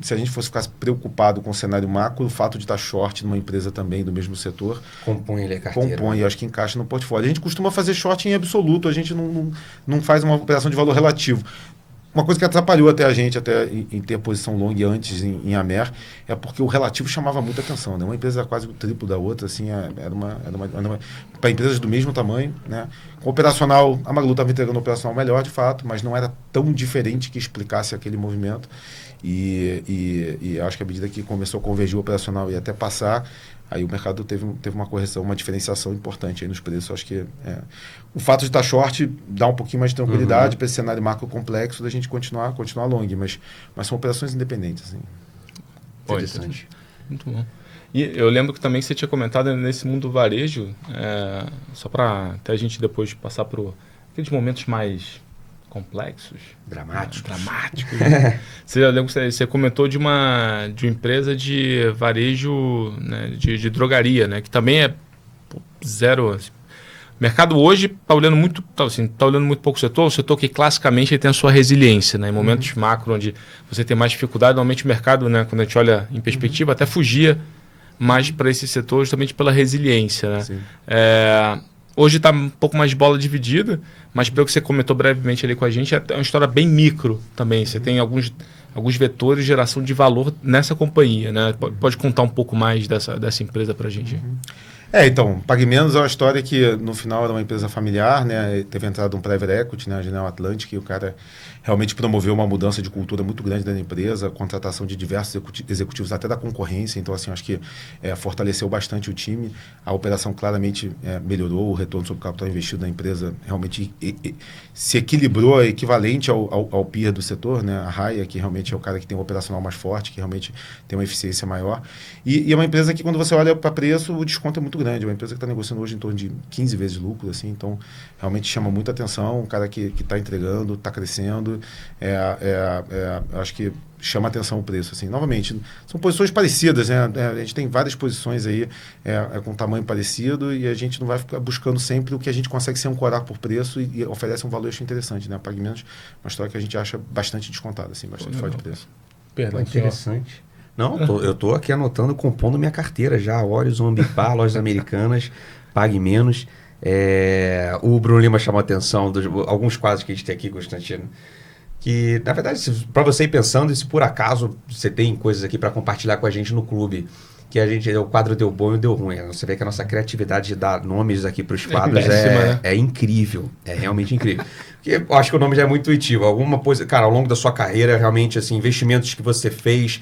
se a gente fosse ficar preocupado com o cenário macro, o fato de estar short numa empresa também do mesmo setor... Compõe ele a carteira. Compõe, acho que encaixa no portfólio. A gente costuma fazer short em absoluto, a gente não faz uma operação de valor relativo. Uma coisa que atrapalhou até a gente em ter posição long antes em Amer é porque o relativo chamava muita atenção, né? Uma empresa quase o triplo da outra, assim, era uma para empresas do mesmo tamanho, né? Com operacional, a Magalu estava entregando um operacional melhor, de fato, mas não era tão diferente que explicasse aquele movimento. E acho que à medida que começou a convergir o operacional e até passar, aí o mercado teve uma correção, uma diferenciação importante aí nos preços. Acho que o fato de estar short dá um pouquinho mais de tranquilidade para esse cenário macro complexo da gente continuar long, mas são operações independentes. Assim. Interessante. Muito bom. E eu lembro que também você tinha comentado nesse mundo varejo, só para até a gente depois passar para aqueles momentos mais complexos, dramáticos. Eu lembro que você comentou de uma empresa de varejo, né, de drogaria, né, que também é zero. Assim, o mercado hoje está olhando muito pouco o setor que classicamente ele tem a sua resiliência, né, em momentos macro onde você tem mais dificuldade, normalmente o mercado, né, quando a gente olha em perspectiva, até fugia mais para esse setor justamente pela resiliência, né? Hoje está um pouco mais de bola dividida, mas pelo que você comentou brevemente ali com a gente, é uma história bem micro também. Você tem alguns vetores de geração de valor nessa companhia, né? Pode contar um pouco mais dessa empresa para a gente? Então, Pague Menos é uma história que no final era uma empresa familiar, né? Teve entrado um private equity, né? A General Atlantic, e o cara realmente promoveu uma mudança de cultura muito grande dentro da empresa, a contratação de diversos executivos até da concorrência. Então, assim, acho que fortaleceu bastante o time. A operação claramente melhorou, o retorno sobre o capital investido na empresa realmente se equilibrou, equivalente ao peer do setor, né? A Raia, que realmente é o cara que tem um operacional mais forte, que realmente tem uma eficiência maior. E é uma empresa que, quando você olha para preço, o desconto é muito grande. É uma empresa que está negociando hoje em torno de 15 vezes lucro, assim, então realmente chama muita atenção. Um cara que está entregando, está crescendo, acho que chama atenção o preço. Assim. Novamente, são posições parecidas, né? A gente tem várias posições aí com tamanho parecido e a gente não vai ficar buscando sempre o que a gente consegue se ancorar por preço e oferece um valor interessante, né? Pague Menos, uma história que a gente acha bastante descontada, assim, bastante fora de preço. Perdão, interessante. Não, eu tô aqui anotando, compondo minha carteira já. Horizon, Ambipar, Lojas Americanas, Pague Menos. O Bruno Lima chamou a atenção dos alguns quadros que a gente tem aqui, Constantino. Que, na verdade, para você ir pensando, e se por acaso você tem coisas aqui para compartilhar com a gente no clube, que a gente, o quadro deu bom e deu ruim. Você vê que a nossa criatividade de dar nomes aqui para os quadros é incrível. É realmente incrível. Porque eu acho que o nome já é muito intuitivo. Alguma coisa, cara, ao longo da sua carreira, realmente, assim, investimentos que você fez.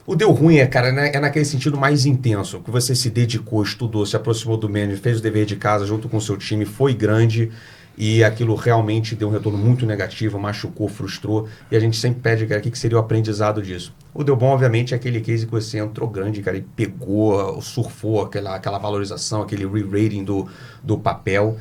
O deu ruim é naquele sentido mais intenso, que você se dedicou, estudou, se aproximou do manager, fez o dever de casa junto com o seu time, foi grande e aquilo realmente deu um retorno muito negativo, machucou, frustrou, e a gente sempre pede, cara, o que seria o aprendizado disso. O deu bom, obviamente, é aquele case que você entrou grande, cara, e pegou, surfou aquela valorização, aquele re-rating do papel.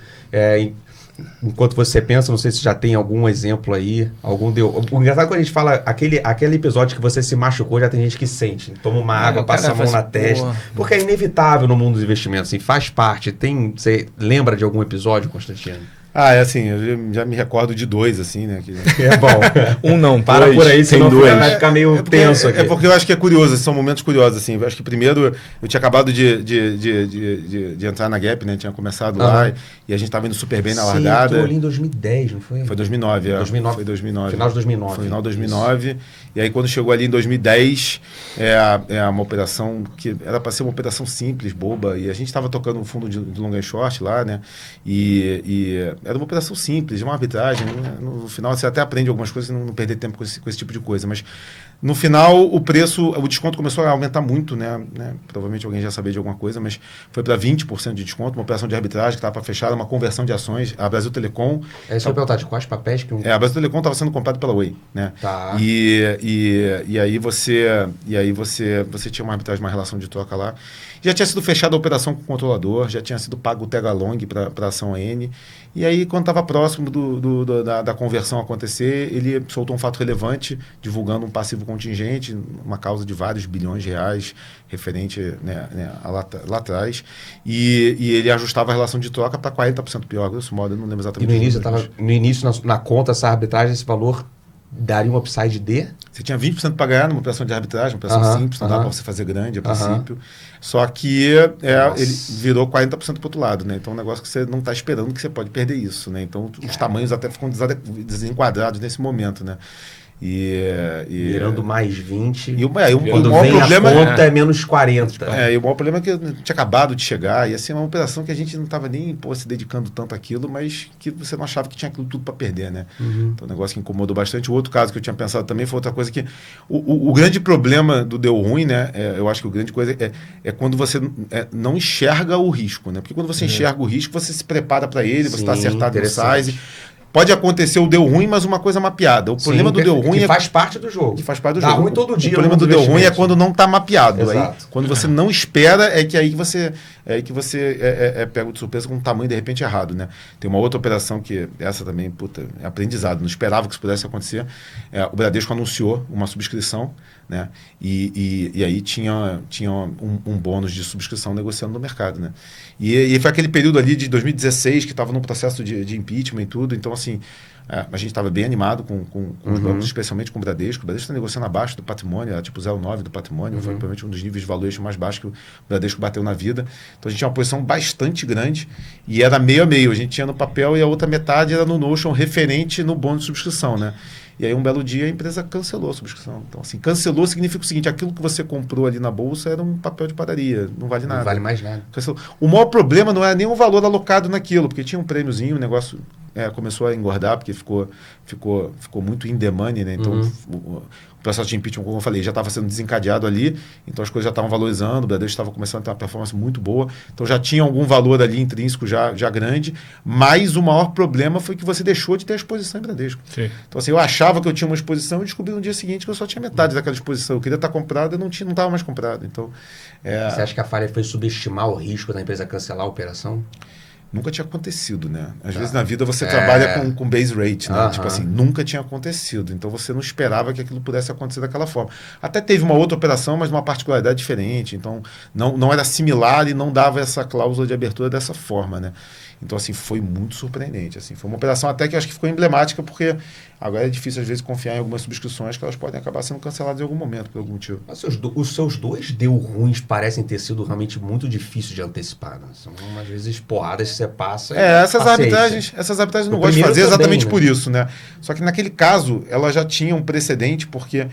Enquanto você pensa, não sei se já tem algum exemplo aí, O engraçado é quando a gente fala aquele episódio que você se machucou, já tem gente que sente. Toma uma água, passa a mão na testa. Porque é inevitável no mundo dos investimentos, assim, faz parte. Você lembra de algum episódio, Constantino? Assim, eu já me recordo de 2, assim, né? É bom. Não, para dois, por aí, senão vai ficar meio tenso aqui. É porque eu acho que é curioso, são momentos curiosos, assim. Eu acho que primeiro, eu tinha acabado de entrar na Gap, né? Tinha começado lá e a gente estava indo super bem na largada. Você entrou ali em 2010, não foi? Foi 2009, 2009. Foi 2009. Final de 2009. Foi final de 2009. Isso. E aí, quando chegou ali em 2010, uma operação que era para ser uma operação simples, boba, e a gente estava tocando um fundo de long and short lá, né? E era uma operação simples, uma arbitragem. No final, você até aprende algumas coisas e não perder tempo com esse tipo de coisa. Mas, no final, o desconto começou a aumentar muito, né? Provavelmente alguém já sabia de alguma coisa, mas foi para 20% de desconto, uma operação de arbitragem que estava para fechar, uma conversão de ações. A Brasil Telecom... Deixa eu perguntar, de quais papéis que... a Brasil Telecom estava sendo comprada pela Oi, né? Tá. E aí você tinha uma arbitragem, uma relação de troca lá. Já tinha sido fechada a operação com o controlador, já tinha sido pago o Tega Long para a ação N. E aí, quando estava próximo da conversão acontecer, ele soltou um fato relevante, divulgando um passivo contingente, uma causa de vários bilhões de reais, referente lá atrás. E ele ajustava a relação de troca para 40% pior. Grosso modo, eu não lembro exatamente. E no início, na conta, essa arbitragem, esse valor daria um upside de? Você tinha 20% para ganhar numa operação de arbitragem, uma operação simples, não dava para você fazer grande a princípio. Só que ele virou 40% para o outro lado, né? Então é um negócio que você não está esperando que você pode perder isso, né? Então os tamanhos até ficam desenquadrados nesse momento, né? Virando mais 20. E o quando maior vem problema a conta é menos 40. E o maior problema é que tinha acabado de chegar, e assim, é uma operação que a gente não estava nem se dedicando tanto àquilo, mas que você não achava que tinha aquilo tudo para perder, né? Então, um negócio que incomodou bastante. O outro caso que eu tinha pensado também foi outra coisa que... O grande problema do deu ruim, né? Eu acho que o grande coisa é quando você não enxerga o risco, né? Porque quando você enxerga o risco, você se prepara para ele, você está acertado no size. Pode acontecer o deu ruim, mas uma coisa mapeada. O problema do deu ruim que faz parte do jogo. Que faz parte do jogo. Dá ruim todo dia. O problema do deu ruim é quando não está mapeado. Aí, quando você não espera, é que você pega de surpresa com um tamanho de repente errado, né? Tem uma outra operação que essa também, é aprendizado. Não esperava que isso pudesse acontecer. O Bradesco anunciou uma subscrição, né? E aí tinha um bônus de subscrição negociando no mercado, né? E foi aquele período ali de 2016 que estava num processo de impeachment e tudo. Então, assim, a gente estava bem animado com os bancos, especialmente com o Bradesco. O Bradesco está negociando abaixo do patrimônio, era tipo 0,9 do patrimônio. Foi provavelmente um dos níveis de valuation mais baixos que o Bradesco bateu na vida. Então, a gente tinha uma posição bastante grande e era meio a meio. A gente tinha no papel e a outra metade era no Notion referente no bônus de subscrição, né? E aí, um belo dia, a empresa cancelou a subscrição. Então, assim, cancelou significa o seguinte, aquilo que você comprou ali na bolsa era um papel de padaria, não vale nada. Não vale mais nada. Cancelou. O maior problema não era nem o valor alocado naquilo, porque tinha um prêmiozinho, o negócio começou a engordar, porque ficou muito in the money, né? Então, o processo de impeachment, como eu falei, já estava sendo desencadeado ali, então as coisas já estavam valorizando, o Bradesco estava começando a ter uma performance muito boa, então já tinha algum valor ali intrínseco já grande, mas o maior problema foi que você deixou de ter a exposição em Bradesco. Sim. Então, assim, eu achava que eu tinha uma exposição e descobri no dia seguinte que eu só tinha metade daquela exposição. Eu queria estar comprado e não estava mais comprado. Então, Você acha que a falha foi subestimar o risco da empresa cancelar a operação? Nunca tinha acontecido, né? Às vezes na vida você trabalha com base rate, né? Tipo assim, nunca tinha acontecido. Então você não esperava que aquilo pudesse acontecer daquela forma. Até teve uma outra operação, mas uma particularidade diferente. Então não era similar e não dava essa cláusula de abertura dessa forma, né? Então, assim, foi muito surpreendente. Assim, foi uma operação até que eu acho que ficou emblemática, porque agora é difícil, às vezes, confiar em algumas subscrições que elas podem acabar sendo canceladas em algum momento, por algum motivo. Mas os seus dois deu ruins parecem ter sido realmente muito difíceis de antecipar. Né? São, às vezes, porradas que você passa. Essas arbitragens eu não gosto de fazer exatamente por isso, né? Só que naquele caso, ela já tinha um precedente, porque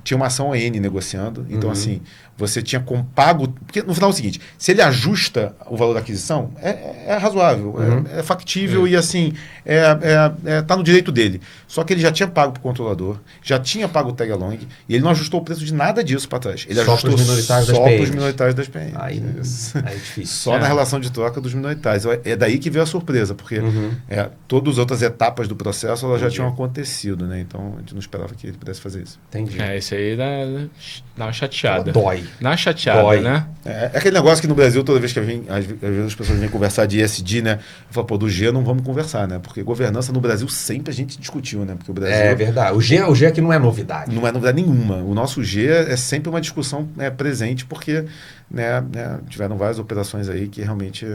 tinha uma ação ON negociando. Então, assim, você tinha pago... Porque no final é o seguinte, se ele ajusta o valor da aquisição, é razoável, é factível e, assim, tá no direito dele. Só que ele já tinha pago para o controlador, já tinha pago o tag along, e ele não ajustou o preço de nada disso para trás. Ele ajustou só para os minoritários das PMs. Aí é difícil. Só na relação de troca dos minoritários. É daí que veio a surpresa, porque todas as outras etapas do processo elas já tinham acontecido, né? Então, a gente não esperava que ele pudesse fazer isso. Entendi. Isso aí dá uma chateada. Dói. Dá uma chateada, né? É aquele negócio que no Brasil, toda vez que às vezes as pessoas vêm conversar de ESG, né? Eu falo, do G não vamos conversar, né? Porque governança no Brasil sempre a gente discutiu, né? Porque o Brasil... É verdade. O G aqui não é novidade. Não é novidade nenhuma. O nosso G é sempre uma discussão presente, porque tiveram várias operações aí que realmente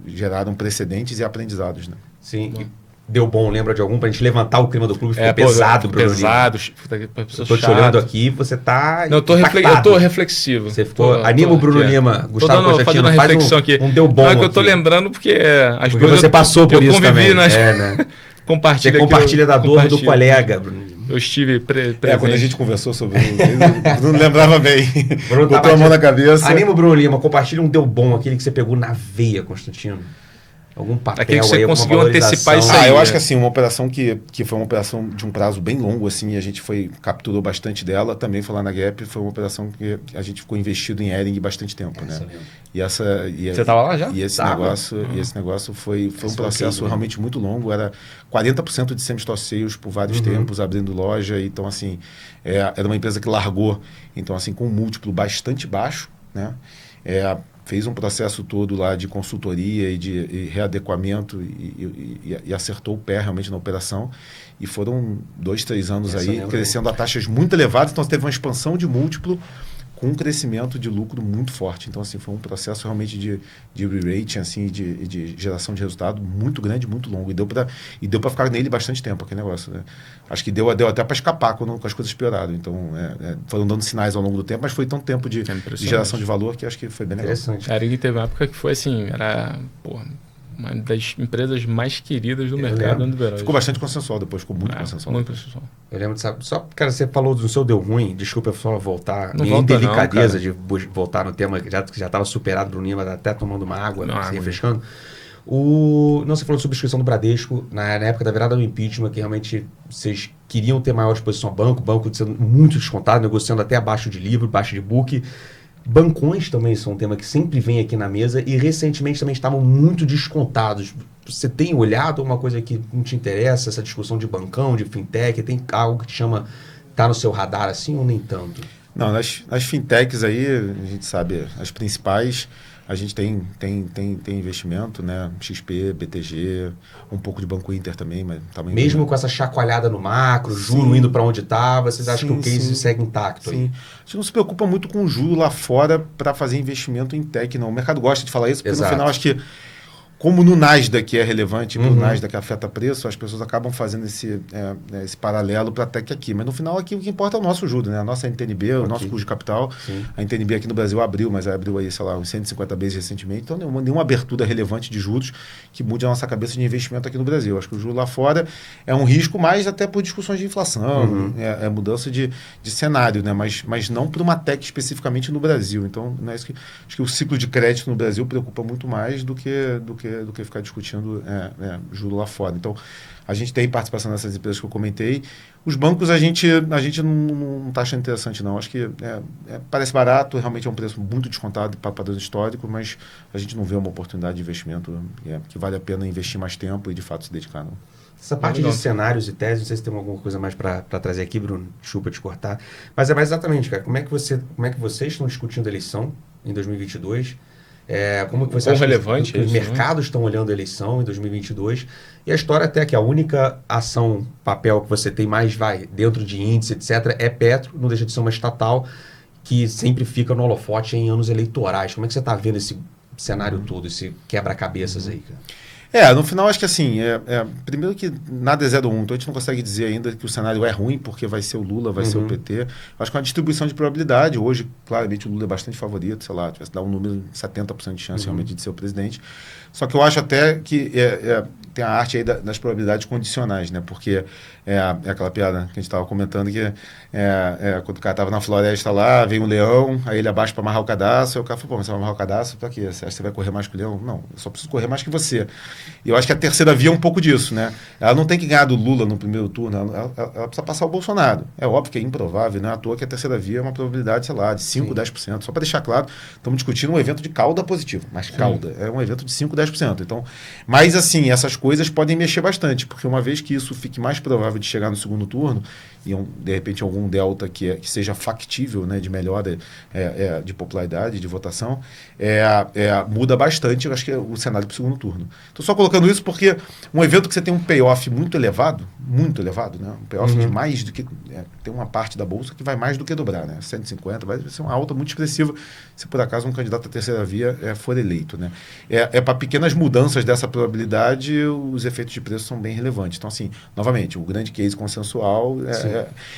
geraram precedentes e aprendizados, né? Sim. Deu bom, lembra de algum? Pra gente levantar o clima do clube, ficou pesado. Pesado. Eu tô te olhando aqui, você tá eu tô reflexivo. Você ficou... Anima o Bruno Lima, Gustavo Constantino, fazendo uma reflexão aqui. Deu bom não, é que eu tô lembrando porque as porque você passou por isso também. Né? Você compartilha da dor do colega, Bruno. Eu estive presente. Quando a gente conversou sobre isso, não lembrava bem. Bruno botou a mão na cabeça. Anima o Bruno Lima, compartilha um deu bom, aquele que você pegou na veia, Constantino. Algum papel aquele que você aí, conseguiu antecipar isso aí. Eu acho que assim, uma operação que foi uma operação de um prazo bem longo, assim, a gente capturou bastante dela, também foi lá na Gap, foi uma operação que a gente ficou investido em Hering bastante tempo, né? Você estava lá já? E esse negócio foi um processo realmente muito longo, era 40% de same-store sales por vários tempos, abrindo loja, então assim, era uma empresa que largou, então assim, com um múltiplo bastante baixo, né? Fez um processo todo lá de consultoria e de readequamento e acertou o pé realmente na operação. E foram 2, 3 anos aí crescendo a taxas muito elevadas. Então, teve uma expansão de múltiplo com um crescimento de lucro muito forte. Então, assim, foi um processo realmente de re-rating, assim, de geração de resultado muito grande, muito longo. E deu para ficar nele bastante tempo, aquele negócio, né? Acho que deu até para escapar quando as coisas pioraram. Então, foram dando sinais ao longo do tempo, mas foi tão tempo de geração de valor que acho que foi bem legal. Interessante. Cara, e teve uma época que foi assim, uma das empresas mais queridas do mercado do Verós. Ficou bastante consensual depois, ficou muito consensual. Muito consensual. Eu lembro, sabe, só, cara, você falou do seu deu ruim, desculpa só voltar, não minha volta indelicadeza não, de voltar no tema, que já estava superado, Bruninho, mas até tomando uma água, se refrescando. Você falou de subscrição do Bradesco, na época da virada do impeachment, que realmente vocês queriam ter maior exposição ao banco sendo muito descontado, negociando até abaixo de livro, abaixo de book. Bancões também são um tema que sempre vem aqui na mesa e recentemente também estavam muito descontados. Você tem olhado uma coisa que não te interessa, essa discussão de bancão, de fintech, tem algo que te chama, tá no seu radar assim ou nem tanto? Não, nas fintechs aí, a gente sabe, as principais, a gente tem investimento, né? XP, BTG, um pouco de Banco Inter também, mas também mesmo com essa chacoalhada no macro, juro indo para onde estava, vocês acham que o case segue intacto? Sim. Aí? A gente não se preocupa muito com o juro lá fora para fazer investimento em tech, não. O mercado gosta de falar isso, porque no final acho que, como no Nasdaq é relevante, o Nasdaq afeta preço, as pessoas acabam fazendo esse paralelo para a tech aqui. Mas no final aqui o que importa é o nosso juro, né? A nossa NTNB, o nosso custo de capital. Sim. A NTNB aqui no Brasil abriu, mas abriu aí, sei lá, uns 150 vezes recentemente. Então nenhuma abertura relevante de juros que mude a nossa cabeça de investimento aqui no Brasil. Acho que o juro lá fora é um risco, mais até por discussões de inflação, mudança de cenário, né? Mas não para uma tech especificamente no Brasil. Então, não é isso que, acho que o ciclo de crédito no Brasil preocupa muito mais do que ficar discutindo juro lá fora. Então, a gente tem participação nessas empresas que eu comentei. Os bancos a gente não está achando interessante, não. Acho que parece barato, realmente é um preço muito descontado para padrões históricos, mas a gente não vê uma oportunidade de investimento que vale a pena investir mais tempo e, de fato, se dedicar, não. Essa parte de cenários e teses, não sei se tem alguma coisa mais para trazer aqui, Bruno, desculpa te cortar, mas é mais exatamente, cara, como é que vocês estão discutindo a eleição em 2022? Como que você acha relevante que os mercados estão olhando a eleição em 2022? E a história até que a única ação, papel que você tem mais dentro de índice, etc., é Petro, não deixa de ser uma estatal que sempre fica no holofote em anos eleitorais. Como é que você está vendo esse cenário todo, esse quebra-cabeças aí, cara? No final, acho que assim, primeiro que nada é 0-1, então a gente não consegue dizer ainda que o cenário é ruim porque vai ser o Lula, vai ser o PT. Acho que é uma distribuição de probabilidade. Hoje, claramente, o Lula é bastante favorito, sei lá, tivesse dar um número de 70% de chance realmente de ser o presidente. Só que eu acho até que tem a arte aí das probabilidades condicionais, né? Porque é aquela piada que a gente estava comentando que quando o cara estava na floresta lá, vem um leão, aí ele abaixa para amarrar o cadastro, aí o cara falou, mas você vai amarrar o cadastro para quê? Você acha que você vai correr mais que o leão? Não, eu só preciso correr mais que você. E eu acho que a terceira via é um pouco disso, né? Ela não tem que ganhar do Lula no primeiro turno, ela precisa passar o Bolsonaro. É óbvio que é improvável, não é à toa que a terceira via é uma probabilidade, sei lá, de 5, 10%. Só para deixar claro, estamos discutindo um evento de cauda positiva, mas cauda é um evento de 5, 10%. Então, mas assim, essas coisas podem mexer bastante, porque uma vez que isso fique mais provável de chegar no segundo turno, e de repente algum delta que seja factível, né, de melhora de popularidade, de votação, muda bastante, eu acho que é o cenário para o segundo turno. Estou só colocando isso porque um evento que você tem um payoff muito elevado, né, um payoff de mais do que... tem uma parte da bolsa que vai mais do que dobrar, né, 150, vai ser uma alta muito expressiva se por acaso um candidato à terceira via for eleito, né. Para pequenas mudanças dessa probabilidade, os efeitos de preço são bem relevantes. Então, assim, novamente, o grande case consensual...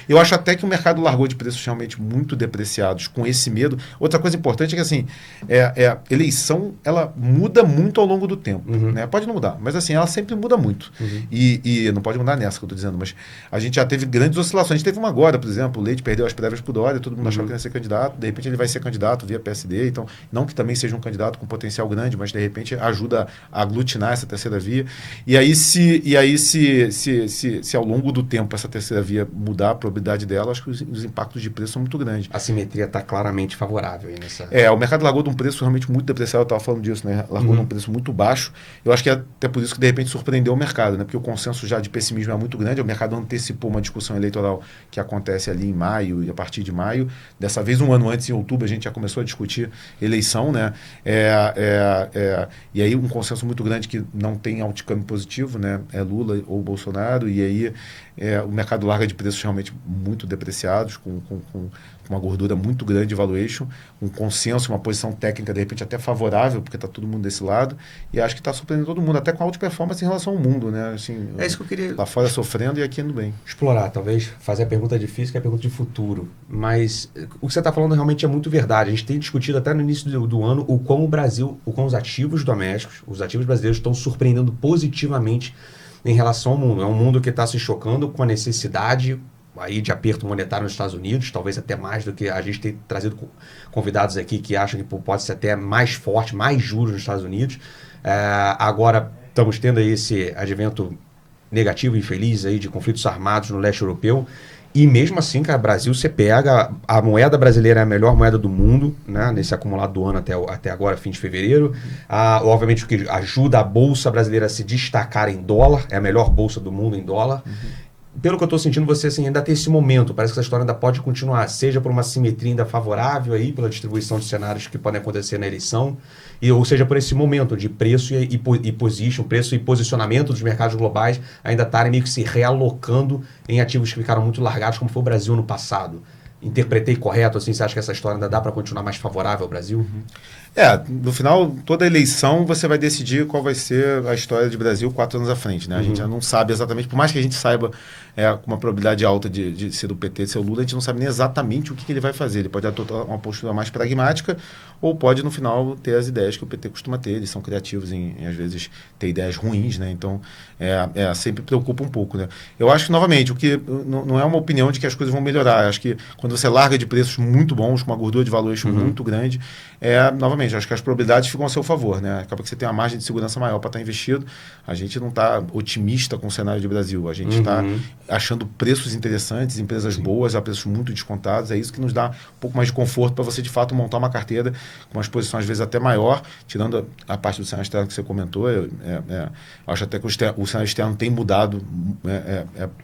eu acho até que o mercado largou de preços realmente muito depreciados com esse medo. Outra coisa importante é que, assim, a eleição, ela muda muito ao longo do tempo. Né? Pode não mudar, mas, assim, ela sempre muda muito. E não pode mudar nessa que eu estou dizendo, mas a gente já teve grandes oscilações. A gente teve uma agora, por exemplo, o Leite perdeu as prévias por Dória, todo mundo achava que ia ser candidato, de repente ele vai ser candidato via PSD, então, não que também seja um candidato com potencial grande, mas, de repente, ajuda a aglutinar essa terceira via. E aí, se ao longo do tempo essa terceira via mudar a probabilidade dela, acho que os impactos de preço são muito grandes. A simetria está claramente favorável aí nessa... o mercado largou de um preço realmente muito depreciado, eu estava falando disso, né? Largou de um preço muito baixo. Eu acho que é até por isso que, de repente, surpreendeu o mercado, né? Porque o consenso já de pessimismo é muito grande, o mercado antecipou uma discussão eleitoral que acontece ali em maio e a partir de maio. Dessa vez, um ano antes, em outubro, a gente já começou a discutir eleição, né? E aí um consenso muito grande que não tem outcome positivo, né? É Lula ou Bolsonaro, e aí o mercado larga de preços realmente muito depreciados, com com uma gordura muito grande de valuation, um consenso, uma posição técnica, de repente, até favorável, porque está todo mundo desse lado, e acho que está surpreendendo todo mundo, até com alta performance em relação ao mundo, né? Assim, é isso que eu queria... Lá fora sofrendo e aqui indo bem. Explorar, talvez, fazer a pergunta difícil, que é a pergunta de futuro. Mas o que você está falando realmente é muito verdade. A gente tem discutido até no início do ano o quão os ativos domésticos, os ativos brasileiros estão surpreendendo positivamente em relação ao mundo. É um mundo que está se chocando com a necessidade aí de aperto monetário nos Estados Unidos, talvez até mais do que a gente tem trazido convidados aqui que acham que pode ser até mais forte, mais juros nos Estados Unidos. Agora estamos tendo aí esse advento negativo e infeliz aí de conflitos armados no leste europeu. E mesmo assim, cara, Brasil, você pega, a moeda brasileira é a melhor moeda do mundo, né, nesse acumulado do ano até agora, fim de fevereiro. Obviamente, o que ajuda a Bolsa brasileira a se destacar em dólar, é a melhor Bolsa do mundo em dólar. Pelo que eu estou sentindo, você assim, ainda tem esse momento, parece que essa história ainda pode continuar, seja por uma simetria ainda favorável aí, pela distribuição de cenários que podem acontecer na eleição, ou seja, por esse momento de preço preço e posicionamento dos mercados globais ainda estarem meio que se realocando em ativos que ficaram muito largados, como foi o Brasil no passado. Interpretei correto, assim, você acha que essa história ainda dá para continuar mais favorável ao Brasil? No final, toda eleição você vai decidir qual vai ser a história de Brasil 4 anos à frente, né? A gente já não sabe exatamente, por mais que a gente saiba com uma probabilidade alta de ser do PT, de ser o Lula, a gente não sabe nem exatamente o que ele vai fazer. Ele pode adotar uma postura mais pragmática ou pode, no final, ter as ideias que o PT costuma ter. Eles são criativos em às vezes, ter ideias ruins, né? Então, sempre preocupa um pouco, né? Eu acho que, novamente, o que não é uma opinião de que as coisas vão melhorar. Eu acho que quando você larga de preços muito bons, com uma gordura de valuation muito grande, novamente, acho que as probabilidades ficam a seu favor, né? Acaba que você tem uma margem de segurança maior para estar investido. A gente não está otimista com o cenário de Brasil. A gente está achando preços interessantes, empresas boas, a preços muito descontados. É isso que nos dá um pouco mais de conforto para você, de fato, montar uma carteira com uma exposição, às vezes, até maior, tirando a parte do cenário externo que você comentou. Acho até que o cenário externo tem mudado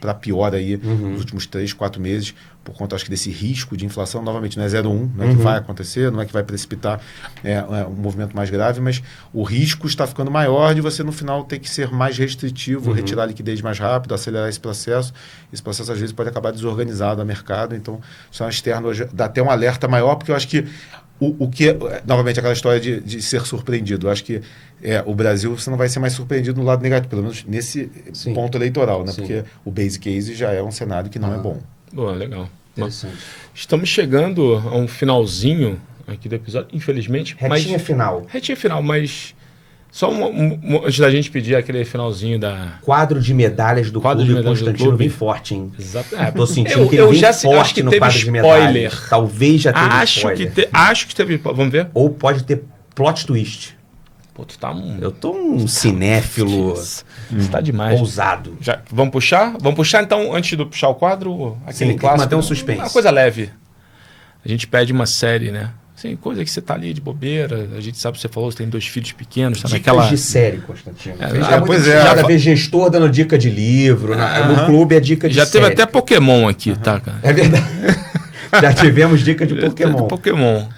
para pior aí nos últimos 3, 4 meses, por conta, acho que, desse risco de inflação. Novamente, não é 0,1, não é que vai acontecer, não é que vai precipitar um movimento mais grave, mas o risco está ficando maior de você, no final, ter que ser mais restritivo, retirar a liquidez mais rápido, acelerar esse processo. Esse processo, às vezes, pode acabar desorganizado a mercado. Então, o cenário externo hoje dá até um alerta maior, porque eu acho que o que, novamente, aquela história de ser surpreendido. Eu acho que o Brasil, você não vai ser mais surpreendido no lado negativo, pelo menos nesse ponto eleitoral, né? Porque o base case já é um cenário que não é bom. Boa, legal. Estamos chegando a um finalzinho aqui do episódio, infelizmente. Retinha final, mas só antes da gente pedir aquele finalzinho da... Quadro de medalhas do Clube Constantino, bem forte, hein? Exato. Tô sentindo que ele vem forte acho que no teve quadro spoiler. de medalhas. Talvez já teve spoiler. Acho que teve... Vamos ver? Ou pode ter plot twist. Pô, tu tá Eu tô um cinéfilo. Você tá demais. Ousado. Vamos puxar? Vamos puxar, então, antes de puxar o quadro? Aquele clássico. Manter um suspense. Uma coisa leve. A gente pede uma série, né? Assim, coisa que você tá ali de bobeira. A gente sabe que você falou, você tem 2 filhos pequenos. Tá Dicas de série, Constantino. Já vê gestor dando dica de livro. No clube é dica de série. Já teve até Pokémon aqui, tá, cara? É verdade. Já tivemos dica de Pokémon.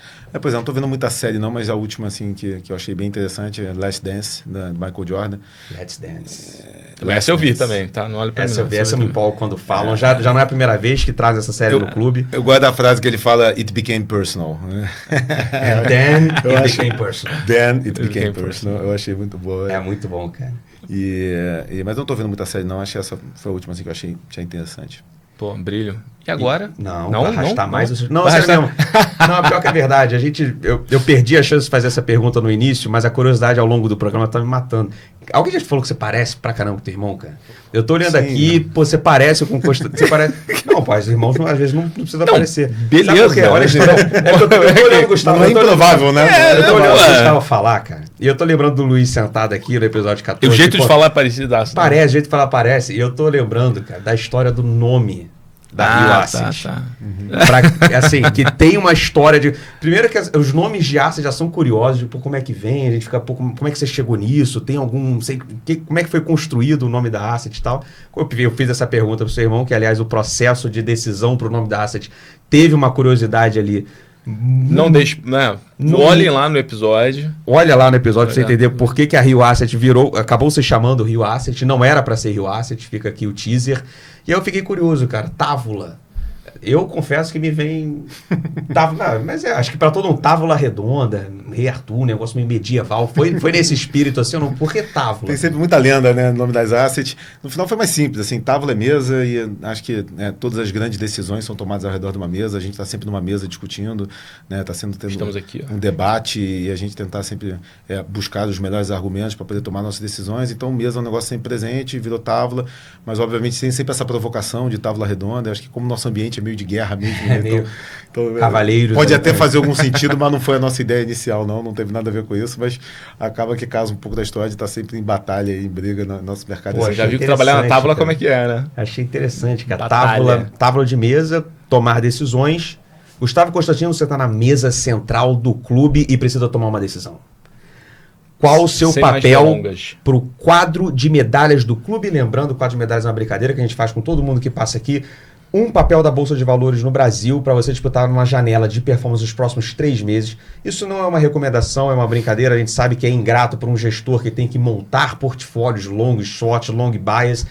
Pois é, não tô vendo muita série não, mas a última, assim, que eu achei bem interessante é Last Dance, da Michael Jordan. Let's Dance. Essa eu vi também, tá? Não olha pra mim. Essa eu me empolgo quando falam. Já não é a primeira vez que traz essa série no clube. Eu gosto da frase que ele fala, it became personal. Then it became personal. Then it became personal. Eu achei muito boa. É muito bom, cara. Mas eu não tô vendo muita série não, acho que essa foi a última assim, que eu achei interessante. Pô, brilho. E agora? Não arrastar mais. Não, sério mesmo. Não, pior que é verdade. Eu perdi a chance de fazer essa pergunta no início, mas a curiosidade ao longo do programa tá me matando. Alguém já falou que você parece pra caramba com teu irmão, cara? Eu tô olhando aqui, pô, você parece com você parece. Não, pô, os irmãos às vezes não precisa parecer. Beleza. Olha isso. Eu tô olhando o Gustavo. Não é improvável, né? Eu tô olhando o Gustavo falar, cara. E eu tô lembrando do Luiz sentado aqui no episódio 14. O jeito de falar é parecido. Parece, o jeito de falar parece. E eu tô lembrando, cara, da história do nome da Rio Asset. Assim, que tem uma história de... Primeiro que os nomes de Asset já são curiosos, tipo, como é que vem, a gente fica, pô, como é que você chegou nisso? Tem algum... como é que foi construído o nome da Asset e tal? Eu fiz essa pergunta pro seu irmão, que aliás o processo de decisão pro nome da Asset teve uma curiosidade ali. Não deixe... Né? Olhem lá no episódio. Olha lá no episódio pra você entender por que a Rio Asset acabou se chamando Rio Asset, não era para ser Rio Asset, fica aqui o teaser. E aí eu fiquei curioso, cara, Távola. Eu confesso que me vem... mas acho que para todo um Távola Redonda, Rei Arthur, um negócio meio medieval. Foi nesse espírito assim, não? Por que Távola? Tem sempre muita lenda, né? No nome das assets. No final foi mais simples, assim, Távola é mesa e acho que todas as grandes decisões são tomadas ao redor de uma mesa. A gente está sempre numa mesa discutindo, né? Está tendo Estamos aqui, um debate e a gente tentar sempre buscar os melhores argumentos para poder tomar nossas decisões. Então, mesa é um negócio sempre presente, virou Távola, mas obviamente tem sempre essa provocação de Távola Redonda. Acho que como nosso ambiente é meio de guerra mesmo, né? Então, Cavaleiros. Pode até fazer algum sentido, mas não foi a nossa ideia inicial, não teve nada a ver com isso, mas acaba que casa um pouco da história de estar sempre em batalha, em briga no nosso mercado. Pô, já viu que trabalhar na Távola como é que é, né? Achei interessante, cara. Távola de mesa, tomar decisões. Gustavo Constantino, você está na mesa central do clube e precisa tomar uma decisão. Qual o seu papel para o quadro de medalhas do clube? Lembrando, o quadro de medalhas é uma brincadeira que a gente faz com todo mundo que passa aqui. Um papel da Bolsa de Valores no Brasil para você disputar numa janela de performance nos próximos 3 meses. Isso não é uma recomendação, é uma brincadeira. A gente sabe que é ingrato para um gestor que tem que montar portfólios long short, long bias.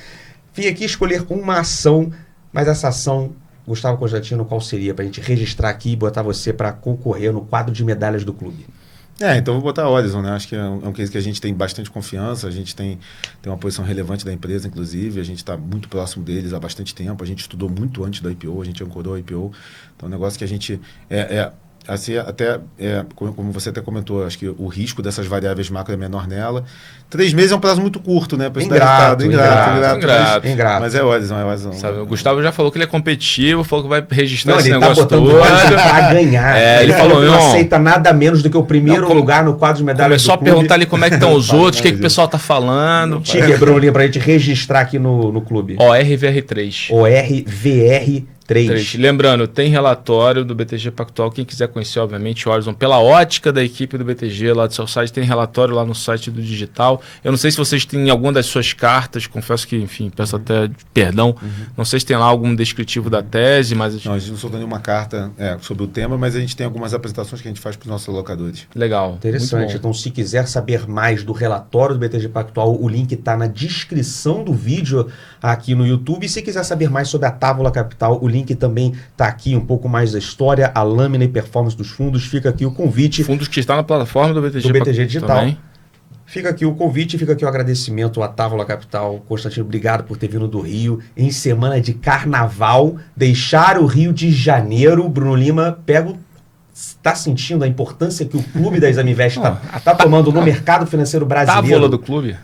Vim aqui escolher uma ação, mas essa ação, Gustavo Constantino, qual seria? Para a gente registrar aqui e botar você para concorrer no quadro de medalhas do clube. Então vou botar a Horizon, né? Acho que é um case que a gente tem bastante confiança, a gente tem uma posição relevante da empresa, inclusive, a gente está muito próximo deles há bastante tempo, a gente estudou muito antes da IPO, a gente ancorou a IPO, então é um negócio que a gente... assim, como você até comentou, acho que o risco dessas variáveis macro é menor nela. 3 meses é um prazo muito curto, né? Ingrato. Mas é Horizon. Sabe, o Gustavo já falou que ele é competitivo, falou que vai registrar esse ele negócio tá botando para ganhar. Ele falou, não aceita nada menos do que o primeiro lugar no quadro de medalhas do clube. Só perguntar ali como é que estão os outros, o que o pessoal tá falando. Tiger Bruninho, pra gente registrar aqui no clube. ORVR3. ORVR3. Lembrando, tem relatório do BTG Pactual. Quem quiser conhecer, obviamente, o Horizon pela ótica da equipe do BTG lá do seu site, tem relatório lá no site do Digital. Eu não sei se vocês têm alguma das suas cartas, confesso que, enfim, peço até perdão. Não sei se tem lá algum descritivo da tese, mas... Não, a gente não soltou nenhuma carta sobre o tema, mas a gente tem algumas apresentações que a gente faz para os nossos locadores. Legal. Interessante. Então, se quiser saber mais do relatório do BTG Pactual, o link está na descrição do vídeo aqui no YouTube. E se quiser saber mais sobre a Távola Capital, o link também está aqui, um pouco mais da história, a lâmina e performance dos fundos. Fica aqui o convite. Fundos que estão na plataforma do BTG Digital. Também. Fica aqui o convite, fica aqui o agradecimento à Távola Capital. Constantino, obrigado por ter vindo do Rio em semana de carnaval, deixar o Rio de Janeiro. Bruno Lima, está sentindo a importância que o clube da Exame Invest está tomando no mercado financeiro brasileiro? Távola do clube.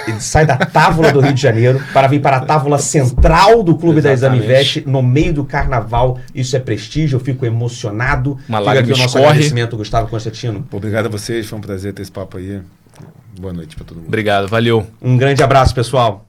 Ele sai da Távola do Rio de Janeiro para vir para a Távola central do clube da Exame Invest no meio do carnaval. Isso é prestígio, eu fico emocionado. Fica aqui o nosso agradecimento, Gustavo Constantino. Obrigado a vocês, foi um prazer ter esse papo aí. Boa noite para todo mundo. Obrigado, valeu. Um grande abraço, pessoal.